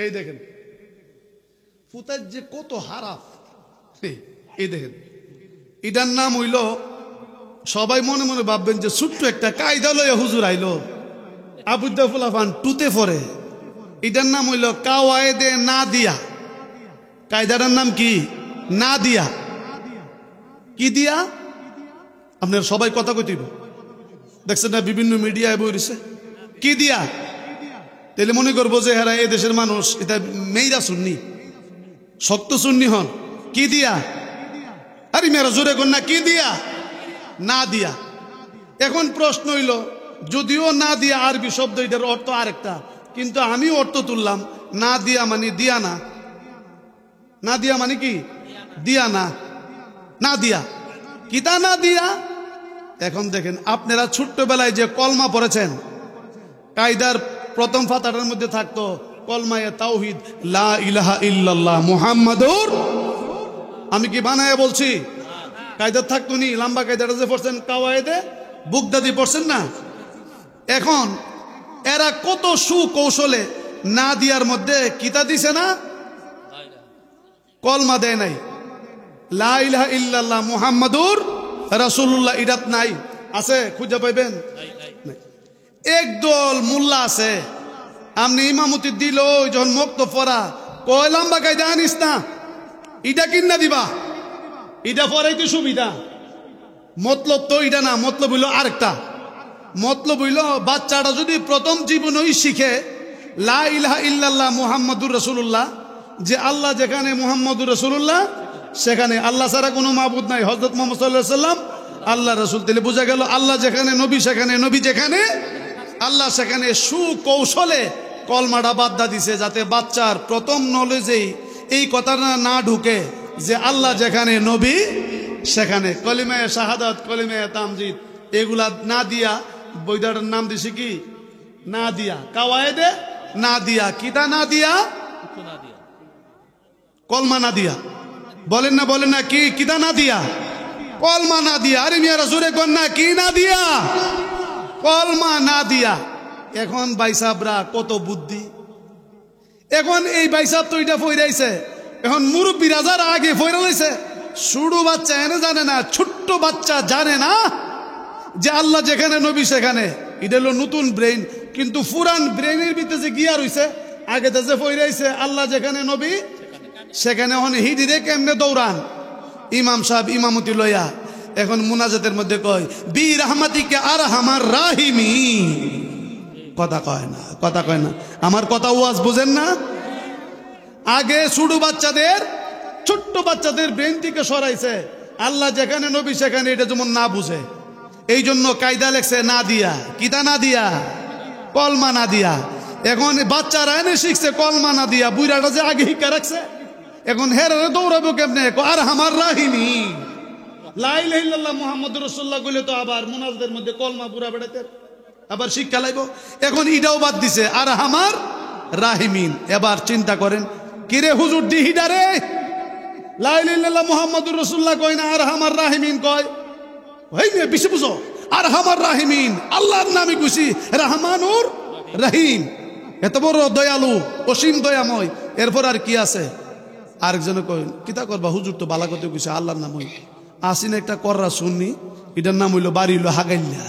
এই দেখেন ফুতার যে কত হারাফ, এই দেখেন এটার নাম হইল, সবাই মনে মনে ভাববেন যে ছোট্ট একটা কায়দা লইয়া হুজুর আইলো আবুদ্দা ফুলাফান টুতে পড়ে। এটার নাম হইল কাওয়ায়েদে না দিয়া। কায়দাটার নাম কি? না দিয়া। কি দিয়া? আপনার সবাই কথা কইতেইব, দেখছেন না বিভিন্ন মিডিয়ায় বই রয়েছে। কি দিয়া? তাহলে মনে করবো যে হেরা এই দেশের মানুষ এটা মেয়েরা সুন্নি, শক্ত সুন্নি হন। কি দিয়া? আরে মেয়েরা জোরে কর না, কি দিয়া? না দিয়া। এখন প্রশ্ন হইল, যদিও না দিয়া আরবি শব্দ, এটার অর্থ আরেকটা, কিন্তু আমি অর্থ তুললাম না দিয়া মানে দিয়া না। না দিয়া মানে কি? দিয়া না। না দিয়া কিতা? না দিয়া। এখন দেখেন আপনারা ছোট্টবেলায় যে কলমা পড়েছেন, কায়দার প্রথম ফাতাটার মধ্যে থাকতো কলমায়ে তাওহীদ, লা ইলাহা ইল্লাল্লাহ মুহাম্মাদুর। আমি কি বানায় বলছি? কায়দার থাকতো নি? লম্বা কায়দাটা যে পড়ছেন কাওয়ায়েদে বুগদাদি পড়ছেন না? এখন এরা কত সুকৌশলে না দিয়ার মধ্যে কিতা দিছে না? কলমা দেয় নাই। লা ইলাহা ইল্লাল্লাহ মুহাম্মাদুর রাসূলুল্লাহ ইরাত নাই। আছে? খুঁজে পাইবেন? একদল মোল্লা আছে, আপনি ইমামতি দিল যখন মুক্ত পড়া কয় লম্বা কায়দা আনিস না, ইটা কিনা দিবা, ইটা পড়াইতে সুবিধা। মতলব তো ইটা না, মতলব হইল আরেকটা। মতলব হইল বাচ্চাটা যদি প্রথম জীবনই শিখে লা ইলাহা ইল্লাল্লাহ মুহাম্মাদুর রাসূলুল্লাহ, যে আল্লাহ যেখানে মুহাম্মাদুর রাসূলুল্লাহ সেখানে আল্লাহ ছাড়া কোনো মাবুদ নাই, হযরত মুহাম্মদ সাল্লাল্লাহু আলাইহি ওয়াসাল্লাম আল্লাহ রাসূল। তাহলে বোঝা গেল আল্লাহ যেখানে, নবী সেখানে, নবী যেখানে, আল্লাহ সেখানে। সুকৌশলে কলমাটা বাদ্দা দিছে যাতে বাচ্চার প্রথম নলেজেই এই কথাটা না ঢুকে যে আল্লাহ যেখানে, নবী সেখানে। কলিমায়ে শাহাদাত, কলিমায়ে তামজিদ এগুলা না দিয়া বইদাটার নাম দিছে কি? না দিয়া। কাওয়ায়েদে না দিয়া। কিতা না দিয়া? কলমা না দিয়া। বলেন না, বলেন না, কি কিতা না দিয়া? কলমা না দিয়া। আরে মিয়ারা জোরে কর না, কি না দিয়া? কলমা না দিয়া। এখন বাইসাবরা কত বুদ্ধি। এখন এই বাইসাব তো এটা ফইরাইছে, এখন মুরব্বী রাজার আগে ফইরা লাইছে। শুরু বাচ্চা এনে জানে না, ছোট্ট বাচ্চা জানে না যে আল্লাহ যেখানে, নবী সেখানে। এটা হলো নতুন ব্রেইন, কিন্তু পুরান ব্রেইনের ভিতরে যে গিয়া রইছে, আগে তো যে ফইরাইছে আল্লাহ যেখানে, নবী সেখানে। এখন হিডিরে কেমনে দৌড়ান? ইমাম সাহেব ইমামতি লইয়া এখন মুনাজাতের মধ্যে কয় বি রাহমাতিকা আরহামার রাহিমিন। কথা কয় না, কথা কয় না। আমার কথা ওয়াজ বুঝেন না? আগে ছোট বাচ্চাদের, ছোট্ট বাচ্চাদের ব্রেন থেকে সরাইছে আল্লাহ যেখানে, নবী সেখানে, এটা যেমন না বুঝে। এই জন্য কায়দা লেখছে না দিয়া। কিতা না দিয়া? কলমা না দিয়া। এখন বাচ্চারা এনে শিখছে কলমা না দিয়া, বুড়াটা যে আগে শিক্ষা রাখছে, এখন হেরে দৌড়াবো কেমনে? আর আমার রাহিনী লা ইলাহা ইল্লাল্লাহ মুহাম্মাদুর রাসূলুল্লাহ কইলে তো আবার মুনাজাতের মধ্যে কলমা বুড়া বেড়াতে আবার শিক্ষা লাইব। এখন ইটাও বাদ দিছে আর আমার রাহিমিন। এবার চিন্তা করেন, কিরে হুজুর ডিহিডারে লা ইলাহা ইল্লাল্লাহ মুহাম্মাদুর রাসূলুল্লাহ কয় না, আর আমার রাহিমিন কয়। ভাই বেশি বুঝো, আর আমার রাহিমিন আল্লাহর নামে খুশি, রহমানুর রহিম। এত বড় দয়ালু, অসীম দয়াময়, এরপর আর কি আছে? আরেকজনে কইন কিতা করবা হুজুর তো বালা কথা কইছে, আল্লাহর নাম হই আসিন একটা কররা শুননি, এটার নাম হইলো বাড়ি হইলো হাগাইল্লা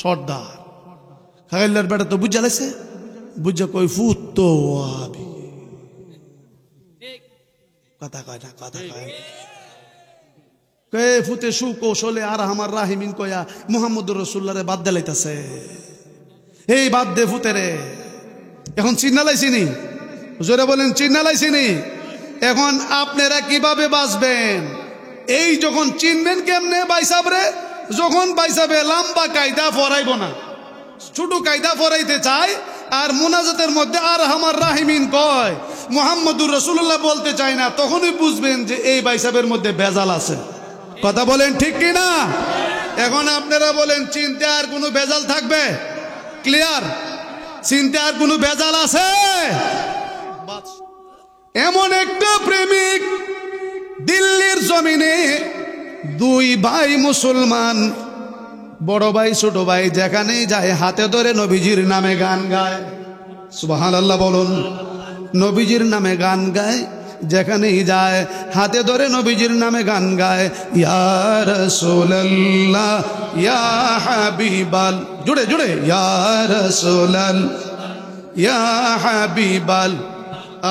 সর্দার। হাগাইল্লার বেটা তো বুঝা লাইছে, বুঝা কই ফুত তো কথা কয় না, কথা কয় কে ফুতে সুকৌশলে আর আমার রাহিমিন কয়া মুহাম্মদুর রাসূলুল্লাহ রে বাদ দিলাইতাছে। এই বাদ দে ফুতে রে। এখন চিন্না লাইছিনি? জোরে বলেন, চিন্না লাইছিনি? এখন আপনারা কিভাবে বাঁচবেন? এই যখন চিনবেন কেমনে বাইসাব রে? যখন বাইসাবে লম্বা কায়দা ফরাইব না, ছোট কায়দা ফরাইতে চায়, আর মুনাজাতের মধ্যে আর আমার রাহিমিন কয়, মুহাম্মদুর রাসূলুল্লাহ বলতে চায় না, তখনই বুঝবেন যে এই বাইসাবের মধ্যে ভেজাল আছে। কথা বলেন ঠিক কিনা? এখন আপনারা বলেন, চিনতে আর কোনো ভেজাল থাকবে? ক্লিয়ার? চিনতে আর কোনো ভেজাল আছে? এমন একটা প্রেমিক দিল্লির জমিনে দুই ভাই মুসলমান, বড় ভাই ছোট ভাই যেখানেই যায় হাতে ধরে নবীজির নামে গান গায়। সুবহানাল্লাহ বলুন। নবীজির নামে গান গায়, যেখানেই যায় হাতে ধরে নবীজির নামে গান গায়, ইয়া রাসূলুল্লাহ ইয়া হাবিবাল, জুড়ে জুড়ে, ইয়া রাসূলাল ইয়া হাবিবাল,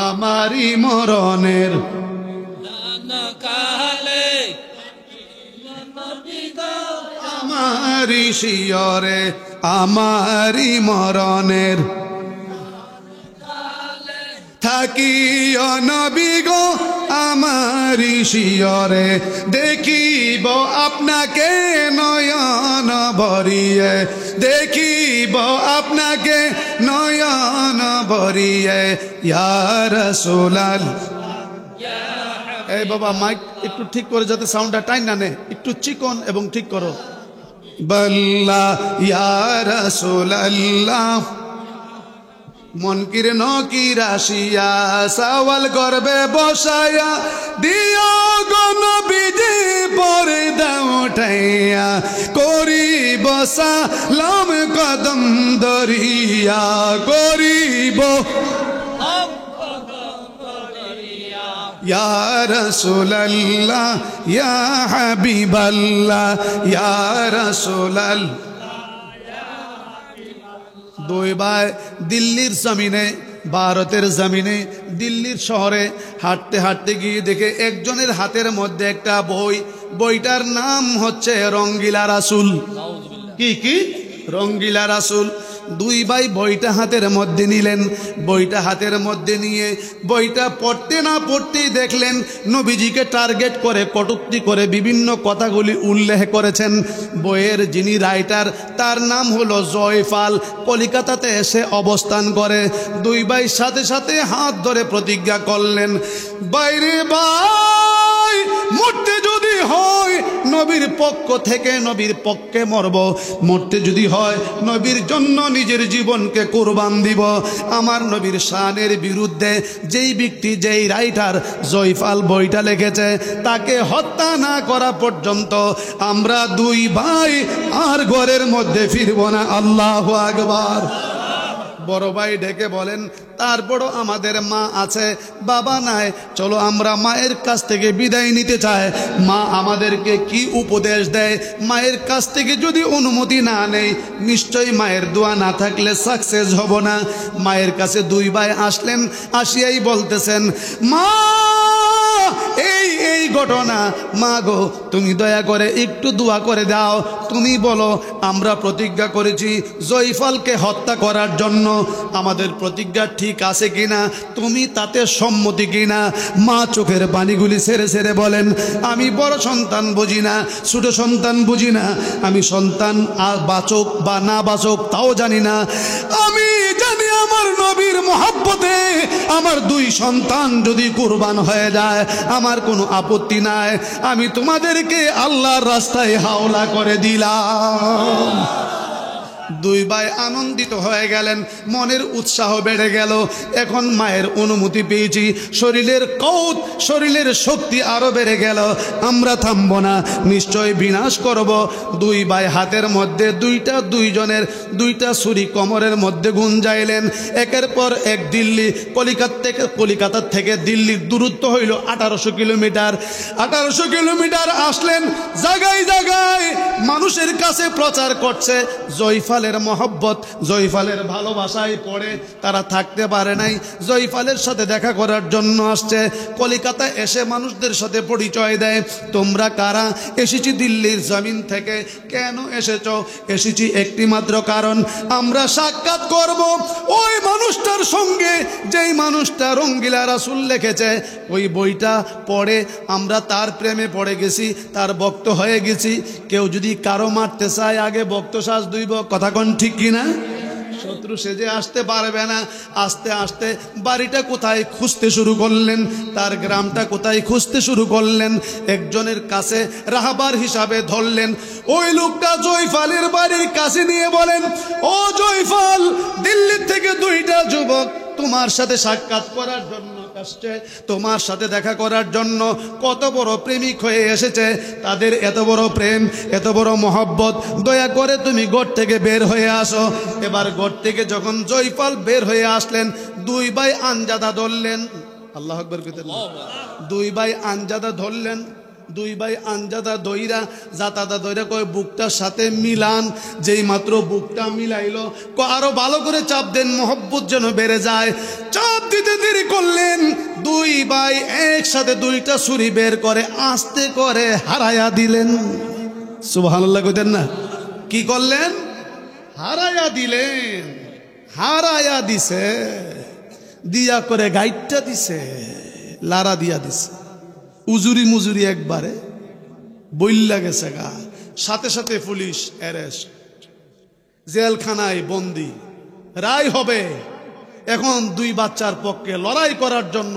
আমারি মরণের কালে আমারি শিয়রে, আমারি মরণের থাকিও নবী গো আমারি শিয়রে, দেখিব আপনাকে নয়ন ভরিয়ে, দেখিব আপনাকে নয়ন ভরিয়ে, ইয়া রাসূলাল। এই বাবা মাইক একটু ঠিক করে, যাতে সাউন্ডটা টাইম না নে, একটু চিকন এবং ঠিক করো। বল্লা ইয়া রাসূলাল্লাহ, মনকির নকির আসিয়া সওয়াল করবে বসায়া, দিও গো নবীজি পর্দা উঠাইয়া, করিব সালাম কদম ধরিয়া, করিব ইয়া রাসূলুল্লাহ ইয়া হাবিবাল্লাহ, ইয়া রাসূলাল। দুই ভাই দিল্লির জমিনে, ভারতের জমিনে, দিল্লির শহরে হাঁটতে হাঁটতে গিয়ে দেখে একজনের হাতের মধ্যে একটা বই, বইটার নাম হচ্ছে রঙ্গিলা রাসূল। কি কি? রঙ্গিলা রাসূল। দুই ভাই বইটা হাতের মধ্যে নিলেন, বইটা হাতের মধ্যে নিয়ে বইটা পড়তে না পড়তেই দেখলেন নবীজিকে টার্গেট করে কটূক্তি করে বিভিন্ন কথাগুলি উল্লেখ করেছেন। বইয়ের যিনি রাইটার তার নাম হলো জয়ফাল, কলিকাতাতে এসে অবস্থান করে। দুই ভাই সাথে সাথে হাত ধরে প্রতিজ্ঞা করলেন, বাইরে ভাই মরতে যদি হয় নবীর পক্ষ থেকে, নবীর পক্ষে মরব, মরতে যদি হয় নবীর জন্য নিজের জীবনকে কুরবান দিব। আমার নবীর শানের বিরুদ্ধে যেই ব্যক্তি, যেই রাইটার জয়ফাল বইটা লিখেছে, তাকে হত্যা না করা পর্যন্ত আমরা দুই ভাই আর ঘরের মধ্যে ফিরব না। আল্লাহু আকবার। বড় ভাই ডেকে বলেন, তারপরও আমাদের মা আছে, বাবা নাই, চলো আমরা মায়ের কাছ থেকে বিদায় নিতে চাই। মা আমাদেরকে কি উপদেশ দেয়, মায়ের কাছ থেকে যদি অনুমতি না নেই, নিশ্চয়ই মায়ের দোয়া না থাকলে সাকসেস হব না। মায়ের কাছে দুই ভাই আসলেন, আসিয়াই বলতেছেন, মা এই এই ঘটনা, মা গো তুমি দয়া করে একটু দোয়া করে দাও। তুমি বলো, আমরা প্রতিজ্ঞা করেছি জয়ফালকে হত্যা করার জন্য, আমাদের প্রতিজ্ঞা ঠিক আছে কিনা, তুমি তাতে সম্মতি কিনা? মা চোখের পানিগুলি ছেড়ে ছেড়ে বলেন, আমি বড় সন্তান বুঝি না, ছোট সন্তান বুঝি না, আমি সন্তান বাচক বা না বাচক তাও জানি না, আমি জানি আমার নবীর মহব্বতে আমার দুই সন্তান যদি কুরবান হয়ে যায় আমার কোনো আপত্তি নাই, আমি তোমাদেরকে আল্লাহর রাস্তায় হাওলা করে দিলাম। দুই ভাই আনন্দিত হয়ে গেলেন, মনের উৎসাহ বেড়ে গেল। এখন মায়ের অনুমতি পেয়েছি, শরীরের কৌত, শরীরের শক্তি আরো বেড়ে গেল, আমরা থামবো না, নিশ্চয় বিনাশ করব। দুই ভাই হাতের মধ্যে দুইজনের দুইটা ছুরি কোমরের মধ্যে গুঞ্জাইলেন। একের পর এক দিল্লি, কলিকাতা থেকে দিল্লির দূরত্ব হইল 1800 কিলোমিটার। 1800 কিলোমিটার আসলেন, জায়গায় জায়গায় মানুষের কাছে প্রচার করছে জয়ফালের মহব্বত, জয়ফালের ভালোবাসায় পড়ে তারা থাকতে পারে নাই, জয়ফালের সাথে দেখা করার জন্য আসছে। কলিকাতা এসে মানুষদের সাথে পরিচয় দেয়, তোমরা কারা, এসেছি দিল্লির জমিন থেকে। কেন এসেছ? এসেছি একটি মাত্র কারণ, আমরা সাক্ষাৎ করব ওই মানুষটার সঙ্গে যেই মানুষটা রঙ্গিলা রাসূল লিখেছে। ওই বইটা পড়ে আমরা তার প্রেমে পড়ে গেছি, তার ভক্ত হয়ে গেছি। কেউ যদি কারো মারতে চায় আগে ভক্ত সাজ দুইব, কথা কোন ঠিক কিনা? শত্রু সেজে আসতে পারবে না। আস্তে আস্তে বাড়িটা কোথায় খুঁজতে শুরু করলেন, তার গ্রামটা কোথায় খুঁজতে শুরু করলেন। একজনের কাছে রাহাবার হিসাবে ধরলেন। ওই লোকটা জয়ফালের বাড়ির কাছে নিয়ে বলেন, ও জয়ফাল, দিল্লি থেকে দুইটা যুবক তোমার সাথে সাক্ষাৎ করার জন্য আসছে তোমার সাথে দেখা করার জন্য, কত বড় প্রেমিক হয়ে এসেছে, তাদের এত বড় প্রেম, এত বড় মহব্বত, দয়া করে তুমি ঘর থেকে বের হয়ে আসো। এবার ঘর থেকে যখন জয়পাল বের হয়ে আসলেন, দুই ভাই আনজাদা ধরলেন। আল্লাহু আকবার কইতেন। দুই ভাই আনজাদা ধরলেন, দুই ভাই আনজাদা দইরা জাতাদা দইরা কয় বুকটার সাথে মিলান। যেই মাত্র বুকটা মিলাইলো, আরো ভালো করে চাপ দেন, মহব্বত যেন বেড়ে যায়। চাপ দিতে দেরি করলেন, দুই ভাই একসাথে দুইটা ছুরি বের করে আস্তে করে হারায়া দিলেন। সুবহানাল্লাহ কইতেন না? কি করলেন? হারায়া দিলেন। হারায়া দিছে, দিয়া করে গাইটটা দিছে, লারা দিয়া দিছে, উজুরি মুজুরি একবারে বইল্লা গেছে গা। সাথে সাথে পুলিশ অ্যারেস্ট, জেলখানায় বন্দি, রায় হবে। এখন দুই বাচ্চার পক্ষে লড়াই করার জন্য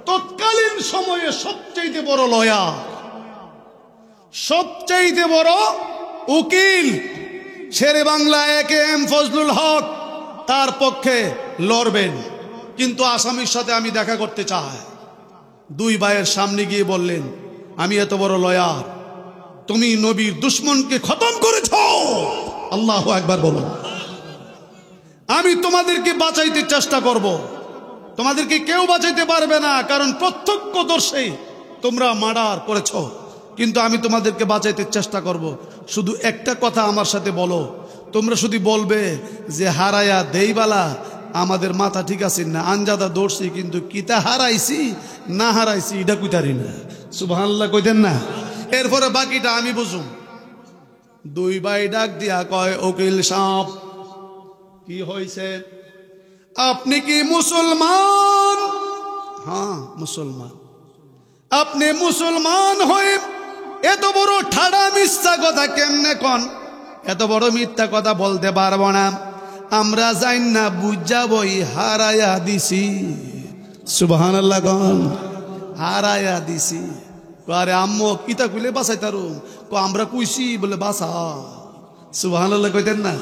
তৎকালীন সময়ে সবচেয়ে বড় লয়ার, সবচেয়ে বড় উকিল শেরে বাংলা AKM ফজলুল হক তার পক্ষে লড়বেন। কিন্তু আসামির সাথে আমি দেখা করতে চাই। দুই ভাইয়ের সামনে গিয়ে বললেন, আমি এত বড় লয়ার, তুমি নবীর দুশমনকে খতম করেছ। আল্লাহু আকবার বলুন। আমি তোমাদেরকে বাঁচাইতে চেষ্টা করব, তোমাদেরকে কেউ বাঁচাইতে পারবে না, কারণ প্রত্যক্ষদর্শী তোমরা মার্ডার করেছ। কিন্তু আমি তোমাদেরকে বাঁচাইতে চেষ্টা করব। শুধু একটা কথা আমার সাথে বলো, তোমরা শুধু বলবে যে হারায়া দেইবালা আমাদের মাথা ঠিক আছে না, আনজাদা দৌড়ছি, কিন্তু কিতা হারাইছি না হারাইছি এটা কইতারি না। সুবহানাল্লাহ কইতেন না? এরপরে বাকিটা আমি বুঝুম। দুই ভাই ডাক দিয়া কয়, উকিল সাহেব কি হয়েছে? আপনি কি মুসলমান? হ্যাঁ মুসলমান। আপনি মুসলমান হয়ে এত বড় ঠাড়া মিথ্যা কথা কেমনে কন? এত বড় মিথ্যা কথা বলতে পারবো না, আমরা যাই না বুঝাবই, হারায়া দিছি। সুবহানাল্লাহ কোন? হারায়া দিছি। আরে আম্মু কিতা কইলে বাঁচাই তারু? আমরা কইছি বলে বাঁচা। সুবহানাল্লাহ কইতেন না?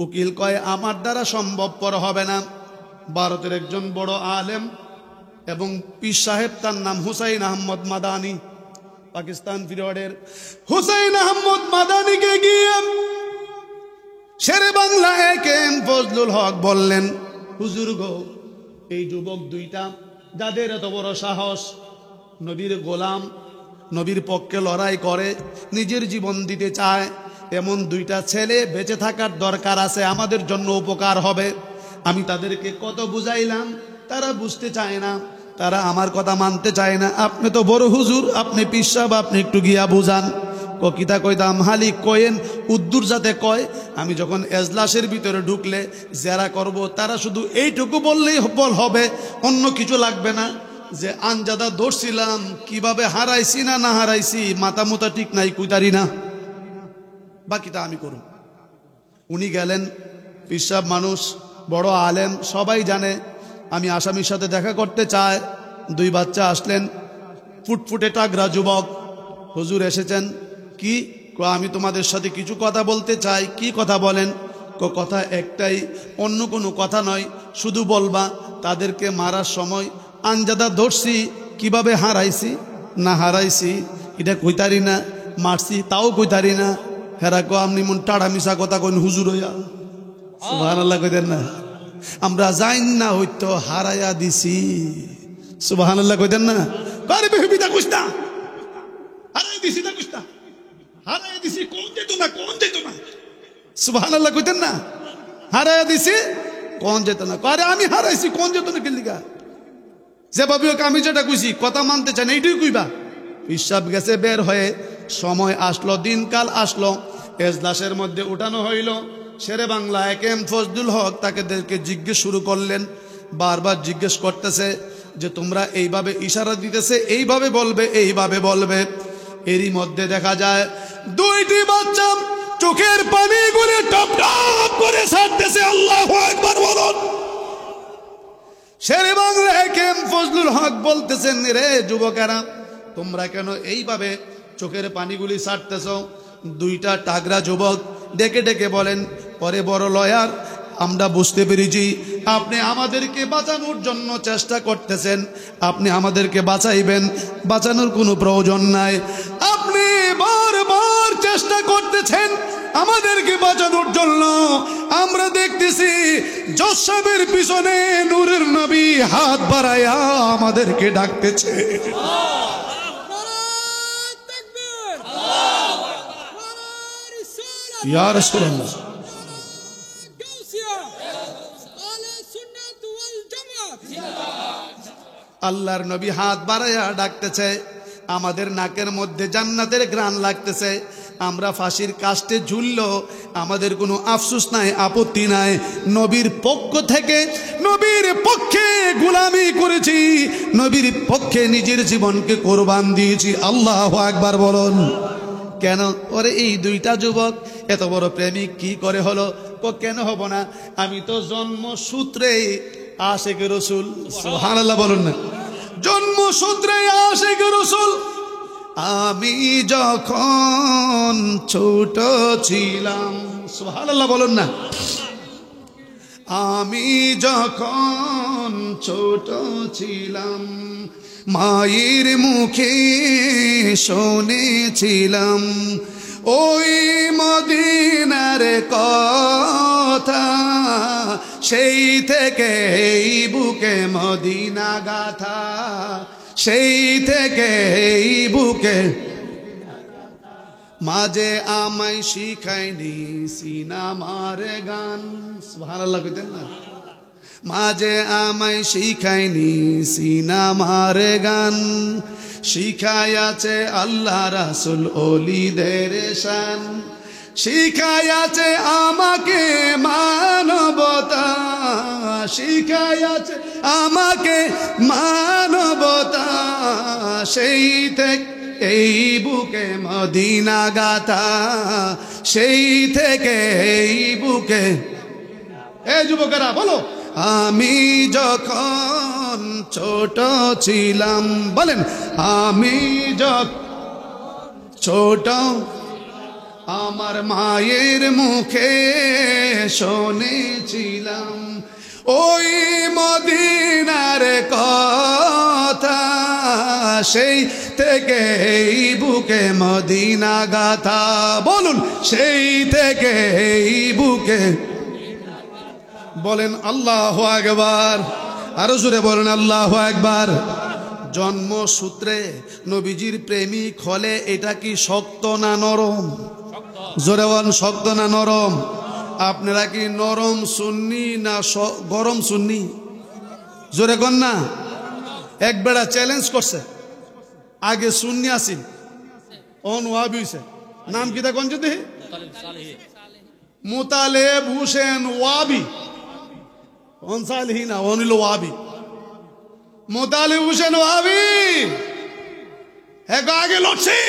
উকিল কয়, আমার দ্বারা সম্ভবপর হবে না। ভারতের একজন বড় আলেম এবং পীর সাহেব, তার নাম হুসাইন আহমদ মাদানি, পাকিস্তান পিরিয়ডের হুসাইন আহমদ মাদানিকে গিয়ে শেরে বাংলা AKM ফজলুল হক বললেন, হুজুর গো, এই যুবক দুইটা যাদের এত বড় সাহস, নবীর গোলাম, নবীর পক্ষে লড়াই করে, নিজের জীবন দিতে চায়, এমন দুইটা ছেলে বেঁচে থাকার দরকার আছে, আমাদের জন্য উপকার হবে। আমি তাদেরকে কত বুঝাইলাম, তারা বুঝতে চায় না, তারা আমার কথা মানতে চায় না। আপনি তো বড় হুজুর, আপনি পীর সাহেব, আপনি একটু গিয়া বুঝান। কিতা কইতাম, হালি কয়েন উদ্দুর যাতে কয়, আমি যখন এজলাসের ভিতরে ঢুকলে যারা করব তারা শুধু এইটুকু বললেই হবে, অন্য কিছু লাগবে না। যে আনজাদা ধরছিলাম, কিভাবে হারাইছি না না হারাইছি মাথা মুতা ঠিক নাই, কুইতারি না, বাকিটা আমি করুন। উনি গেলেন, পীর সাহেব মানুষ, বড় আলেম, সবাই জানে আমি আসামির সাথে দেখা করতে চাই। দুই বাচ্চা আসলেন, ফুটফুটে টাগরা যুবক। হুজুর এসেছেন কি? আমি তোমাদের সাথে কিছু কথা বলতে চাই। কি কথা বলেন? কথা একটাই, অন্য কোনো কথা নয়, শুধু বলবা তাদেরকে মারার সময় আনজাদা ধরছি, কিভাবে হারাইছি না হারাইছি এটা কইতারি না, মারছি তাও কইতারি না। হেরা কো আপনি মন টাড়া মিশা কথা কইন হুজুর হইয়া। সুবহানাল্লাহ কইতেন না? আমরা যাই না হইতো হারাইয়া দিছি। সুবহানাল্লাহ কইতেন না? আরে বেহুবিদা কইস না, হারাই দিছি না কইস না, হারাই দিছি, কোন যেত না, কোন যেত না। সুবহানাল্লাহ কইতেন না? হারাইয়া দিছি, কোন যেত না। আরে আমি হারাইছি, কোন যেত না কিলিগা? যেভাবে হোক আমি যেটা কইছি, কথা মানতে চাই না, এইটুই কইবা। হিসাব গেছে বের হয়ে, সময় আসলো, দিনকাল আসলো, এজলাসের মধ্যে উঠানো হইল। শেরে বাংলা AKM ফজলুল হক তাদেরকে জিজ্ঞেস শুরু করলেন, বারবার জিজ্ঞেস করতেছে যে তোমরা এইভাবে ইশারা দিতেছে, এইভাবে বলবে, এইভাবে বলবে। এরই মধ্যে দেখা যায় দুইটি বাচ্চা চোখের পানিগুলো টপ টপ করে ছাড়তেছে। আল্লাহু আকবার বলুন। শেরে বাংলা AKM ফজলুল হক বলতেছেন, রে যুবকেরা, তোমরা কেন এইভাবে চোখের পানিগুলি ছাড়তেছ? দুইটা টাগরা যুবক ডেকে ডেকে বলেন, পরে বড় লয়ার আমরা বুঝতে পেরেছি আপনি আমাদেরকে বাঁচানোর জন্য চেষ্টা করতেছেন, আপনি আমাদেরকে বাঁচাইবেন, বাঁচানোর কোনো প্রয়োজন নাই। আপনি বারবার চেষ্টা করতেছেন আমাদেরকে বাঁচানোর জন্য। আমরা দেখতেছি জজ সাহেবের পিছনে নূরের নবী হাত বাড়ায়া আমাদেরকে ডাকতেছে। ইয়া রাসূলুল্লাহ, আল্লাহর নবী হাত বাড়ায়া ডাকতেছে, আমাদের নাকের মধ্যে জান্নাতের ঘ্রাণ লাগতেছে। আমরা ফাঁসির কাস্টে ঝুললো আমাদের কোনো আফসোস নাই, আপত্তি নাই। নবীর পক্ষ থেকে নবীর পক্ষে গোলামি করেছি, নবীর পক্ষে নিজের জীবনকে কোরবান দিয়েছি। আল্লাহু আকবার বলুন। কেন ওরে এই দুইটা যুবক এত বড় প্রেমিক কি করে হলো? কেন হব না? আমি তো জন্মসূত্রে আশিক রাসূল। সুবহানাল্লাহ বলুন না, জন্মসূত্রে আশিক রাসূল। আমি যখন ছোট ছিলাম, সুবহানাল্লাহ বলুন না, আমি যখন ছোট ছিলাম মায়ের মুখে শুনেছিলাম ওই মদিনার কথা, সেই থেকে এই বুকে মদিনা গাথা, সেই থেকে এই বুকে। মাঝে আমায় শিখায়নি সিনেমার গান, সুবহানাল্লাহ কইতেন না, মাঝে আমায় শিখায়নি সিনেমার গান, শিখায়াছে আল্লাহ রাসূল ওলিদের শান, শিখায়াছে আমাকে মানবতা, শিখায়াছে আমাকে মানবতা, সেই থেকে এই বুকে মদিনা গাথা, সেই থেকে এই বুকে। এই যুবকেরা বলো, আমি যখন ছোট ছিলাম, বলেন আমি যখন ছোট আমার মায়ের মুখে শুনেছিলাম ওই মদিনার কথা, সেই থেকে এই বুকে মদিনা গাথা। বলুন, সেই থেকে এই বুকে। বলেন আল্লাহু আকবার, আরো জোরে বলেন আল্লাহু আকবার। জন্মসূত্রে নবীজির প্রেমিক হলে এটা কি শক্ত না নরম? জোরে বলেন, শক্ত না নরম? আপনারা কি নরম সুন্নি না গরম সুন্নি? জোরে কন না। এক বেড়া চ্যালেঞ্জ করছে, আগে সুন্নি আসিল অন ওয়াবি হইছে, নাম কি তা কোন যদি মুতালেব হুসেন ওয়াবি, অনসালিহি না অনিল ওয়াবি, মুতালেব হুসেন ওয়াবি। আগে লড়ছি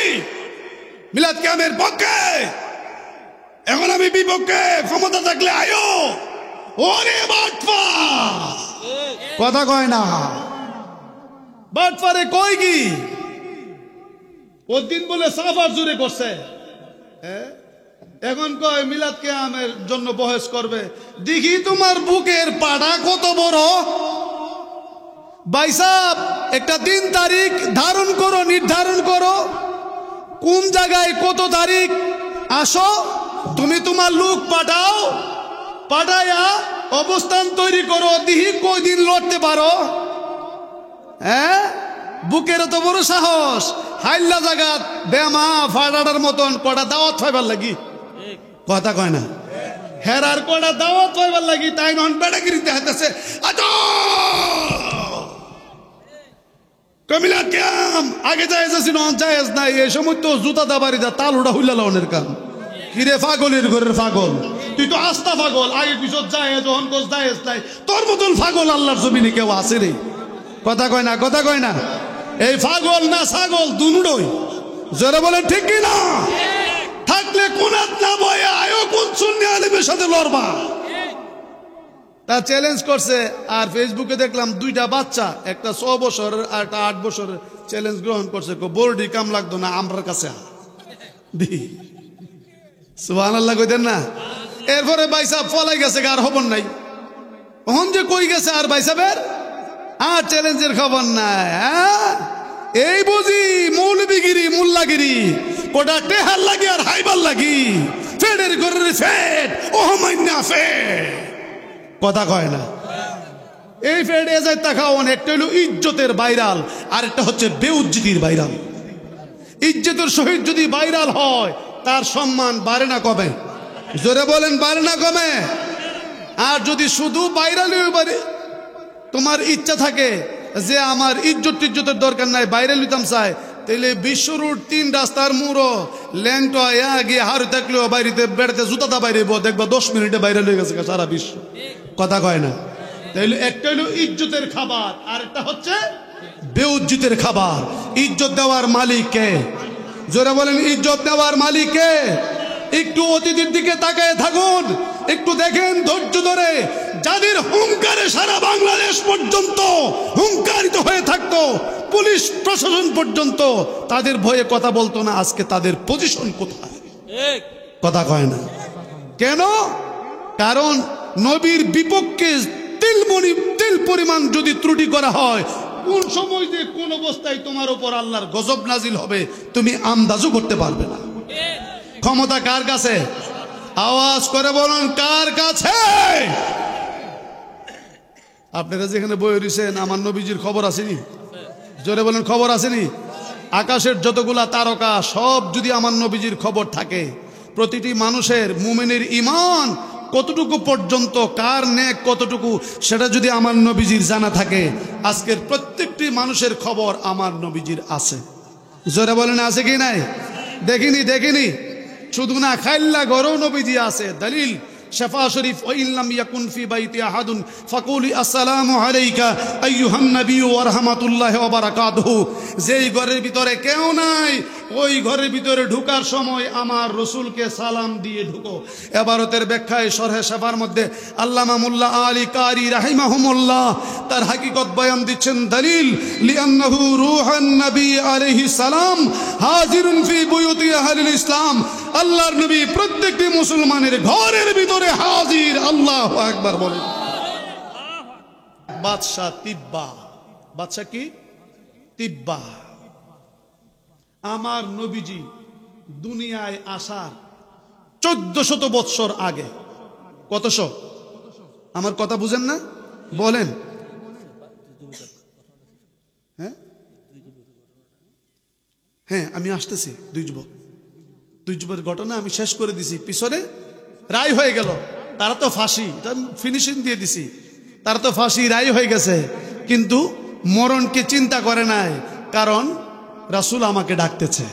মিলাদ কিয়ামের পক্ষে, এখন আমি বিপক্ষে, ক্ষমতা থাকলে আয়ো। ওরে বাটপা, কথা কয় না, বাটপারে কই কি ওদিন বলে সাফার জুড়ে করছে, এখন কয় মিলাদ কিয়ামের জন্য বহস করবে। দেখি তোমার বুকের পাড়া কত বড়। ভাই সাহেব, একটা দিন তারিখ ধারণ করো, নির্ধারণ করো কোন জায়গায় কত তারিখ। আসো, তুমি তোমার লোক পাঠাও, পাঠাইয়া অবস্থান তৈরি করো, দিহি কয়দিন লড়তে পারো। হ্যাঁ, বুকের তো বড় সাহস, হাইল্লা জাগাত বেমা ফাটাটার মতন কটা দাওয়াত পাইবার লাগি, কথা কয় না, হেরার কটা দাওয়াত পাইবার লাগি, তাই নন বেড়াগিরিতে হাতেছে। কমিলা ক্যাম আগে জায়েজ আছে নন জায়েজ নাই, এই সময় তো জুতা দাবারি দা তাল উড়া হইলা লনের কাম। কিরে পাগলের ঘরের পাগল, তুই তো আস্তা পাগল, আগে পিছত যায় যখন কোচ জায়েজ নাই। তোর মতন পাগল আল্লাহর জমিনে কেউ আছে রে? কথা কয় না, কথা কয় না। এই পাগল না ছাগল দুনুডই, জোরে বলেন ঠিক কি না? থাকলে কোনাত না বয়ে আয়ো, কোন সুন্নি আলেমের সাথে লড়বা। তা চ্যালেঞ্জ করছে, আর ফেসবুকে দেখলাম দুইটা বাচ্চা, একটা 6 বছরের আর একটা 8 বছরের, চ্যালেঞ্জ গ্রহণ করছে। বোর্ডি কাম লাগতো না, আমরার কাছে দি। সুবহানাল্লাহ কইতেন না? এরপরে বাইসাব ফলাই গেছে আর খবর নাই, ওহন যে কই গেছে আর বাইসাবের আর চ্যালেঞ্জের খবর নাই। এই বুঝি মৌলবিগিরি মোল্লাগিরি কোটা টেহার লাগি আর হাইবার লাগি ফেডের ঘরের ফেড ওহমান্যা ফেড কথা কয় না। এই ফেড এ যায় তাকাওন, একটা হলো ইজ্জতের ভাইরাল আর একটা হচ্ছে বেউজ্জতির ভাইরাল। ইজ্জতের সহিত যদি ভাইরাল হয় তার সম্মান বাড়ে না কমে? জোরে বলেন বাড়ে না কমে? আর যদি শুধু ভাইরালই বাড়ে, তোমার ইচ্ছা থাকে যে আমার ইজ্জতের দরকার নাই ভাইরাল হইতাম চাই, তাইলে বিশ্ব রোড 3 রাস্তার মুড়ো ল্যাংটা গিয়ে হারু থাকলেও বাইরেতে বেড়াতে জুতাটা বাইরে দেখবা 10 মিনিটে ভাইরাল হয়ে গেছে সারা বিশ্ব কথা কয় না। তাইলে একটা হলো ইজ্জতের খাবার আর একটা হচ্ছে বেউজ্জতের খাবার। ইজ্জত দেওয়ার মালিক কে? জোরে বলেন ইজ্জত দেওয়ার মালিক কে? একটু অতিথির দিকে তাকায় থাকুন, একটু দেখেন ধৈর্য ধরে, যাদের হুঙ্কারে সারা বাংলাদেশ পর্যন্ত হুঙ্কারিত হয়ে থাকতো, পুলিশ প্রশাসন পর্যন্ত তাদের ভয়ে কথা বলতো না, আজকে তাদের পজিশন কোথায়? কথা কয় না কেন? কারণ নবীর বিপক্ষে তিল পরিমাণ যদি ত্রুটি করা হয়, কোন সময় যে কোন অবস্থায় তোমার উপর আল্লাহর গজব নাজিল হবে তুমি আন্দাজও করতে পারবে না। ক্ষমতা কার কাছে? আওয়াজ করে বলুন কার কাছে? আপনারা যেখানে বই রয়েছেন আমার নবীজির খবর আসেনি? জোরে বলেন খবর আসেনি? আকাশের যতগুলা তারকা সব যদি আমার নবীজির খবর থাকে, প্রতিটি মানুষের মুমিনের ঈমান কতটুকু পর্যন্ত, কার নেক কতটুকু, সেটা যদি আমার নবীজির জানা থাকে, আজকের প্রত্যেকটি মানুষের খবর আমার নবীজির আছে। জোরে বলেন আছে কি নাই? দেখিনি শুধু না, খাইল্লা ঘরেও নবীজি আছে। দলিল শাফা শরীফ, ওয়াইল্লাম ইয়াকুন ফি বাইতি আহাদুন ফাকুলি আসসালামু আলাইকা আইয়ুহান নবী ওয়া রাহমাতুল্লাহি ওয়া বারাকাতুহু। যেই ঘরের ভিতরে কেউ নাই, ওই ঘরের ভিতরে ঢোকার সময় আমার রসুলকে সালাম দিয়ে ঢুকো। এবারতের ব্যাখ্যায় শরহে শাফার মধ্যে আল্লামা মোল্লা আলী কারি রাহিমাহুমুল্লাহ তার হাকিকত বয়ান দিচ্ছেন। দলিল লিআন্নাহু রূহুন নবী আলাইহিস সালাম হাজিরুন ফি বুয়ুতি আহলিল ইসলাম। আল্লাহর নবী প্রত্যেকটি মুসলমানের ঘরের ভিতরে হাজির। আল্লাহু আকবার বলেন। বাদশা তিব্বা, বাদশা কি? তিব্বা। আমার নবীজি দুনিয়ায় আসার 1400 বৎসর আগে, কতশো? আমার কথা বুঝেন না? বলেন। হ্যাঁ আমি আসতেছি। দুই যুবকের ঘটনা আমি শেষ করে দিছি, পিছনে রায় হয়ে গেল। তারা তো ফাঁসি, ফিনিশিং দিয়ে দিছি, তারা তো ফাঁসি রায় হয়ে গেছে, কিন্তু মরণকে চিন্তা করে নাই, কারণ রাসূল আমাকে ডাকতেছে।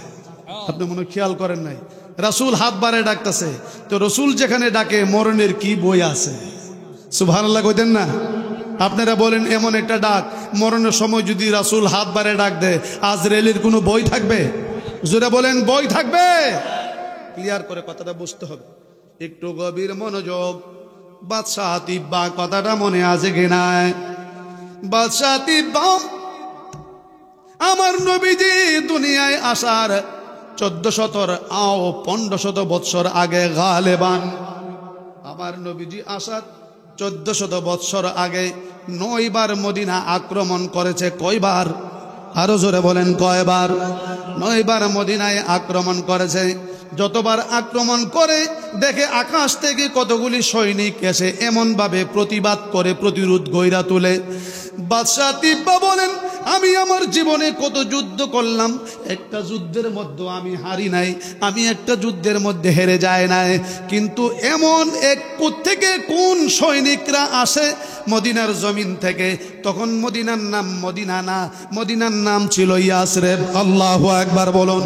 আপনি মনে খেয়াল করেন নাই, রাসূল হাত বাড়ায় ডাকতেছে। তো রাসূল যেখানে ডাকে মরণের কি বই আছে? সুবহানাল্লাহ কইতেন না? আপনারা বলেন এমন একটা ডাক, মরণের সময় যদি রাসূল হাত বাড়ায় ডাক দেয়, আজরাইলের কোনো বই থাকবে? জোরে বলেন বই থাকবে? ক্লিয়ার করে কথাটা বুঝতে হবে, একটু গভীর মনোযোগ। বাদশা তিব্বা কথাটা মনে আছে কিনা? বাদশা তিব্বা আমার নবীজি দুনিয়ায় আসার 1400 বৎসর আগে, গালেবান আমার নবীজি আসার 1400 বৎসর আগে 9 বার মদিনা আক্রমণ করেছে। কয়বার? আরো জোরে বলেন কয়বার? 9 বার মদিনায় আক্রমণ করেছে। যতবার আক্রমণ করে দেখে আকাশ থেকে কতগুলি সৈনিক এসে এমন ভাবে প্রতিবাদ করে, প্রতিরোধ গইরা তুলে। বাদশা তিব্বা বলেন, আমি আমার জীবনে কত যুদ্ধ করলাম, একটা যুদ্ধের মধ্যে আমি হারি নাই, আমি একটা যুদ্ধের মধ্যে হেরে যায় নাই, কিন্তু এমন এক থেকে কোন সৈনিকরা আসে মদিনার জমিন থেকে, তখন মদিনার নাম মদিনা না, মদিনার নাম ছিল ইয়াসরেব। আল্লাহু আকবার বলুন।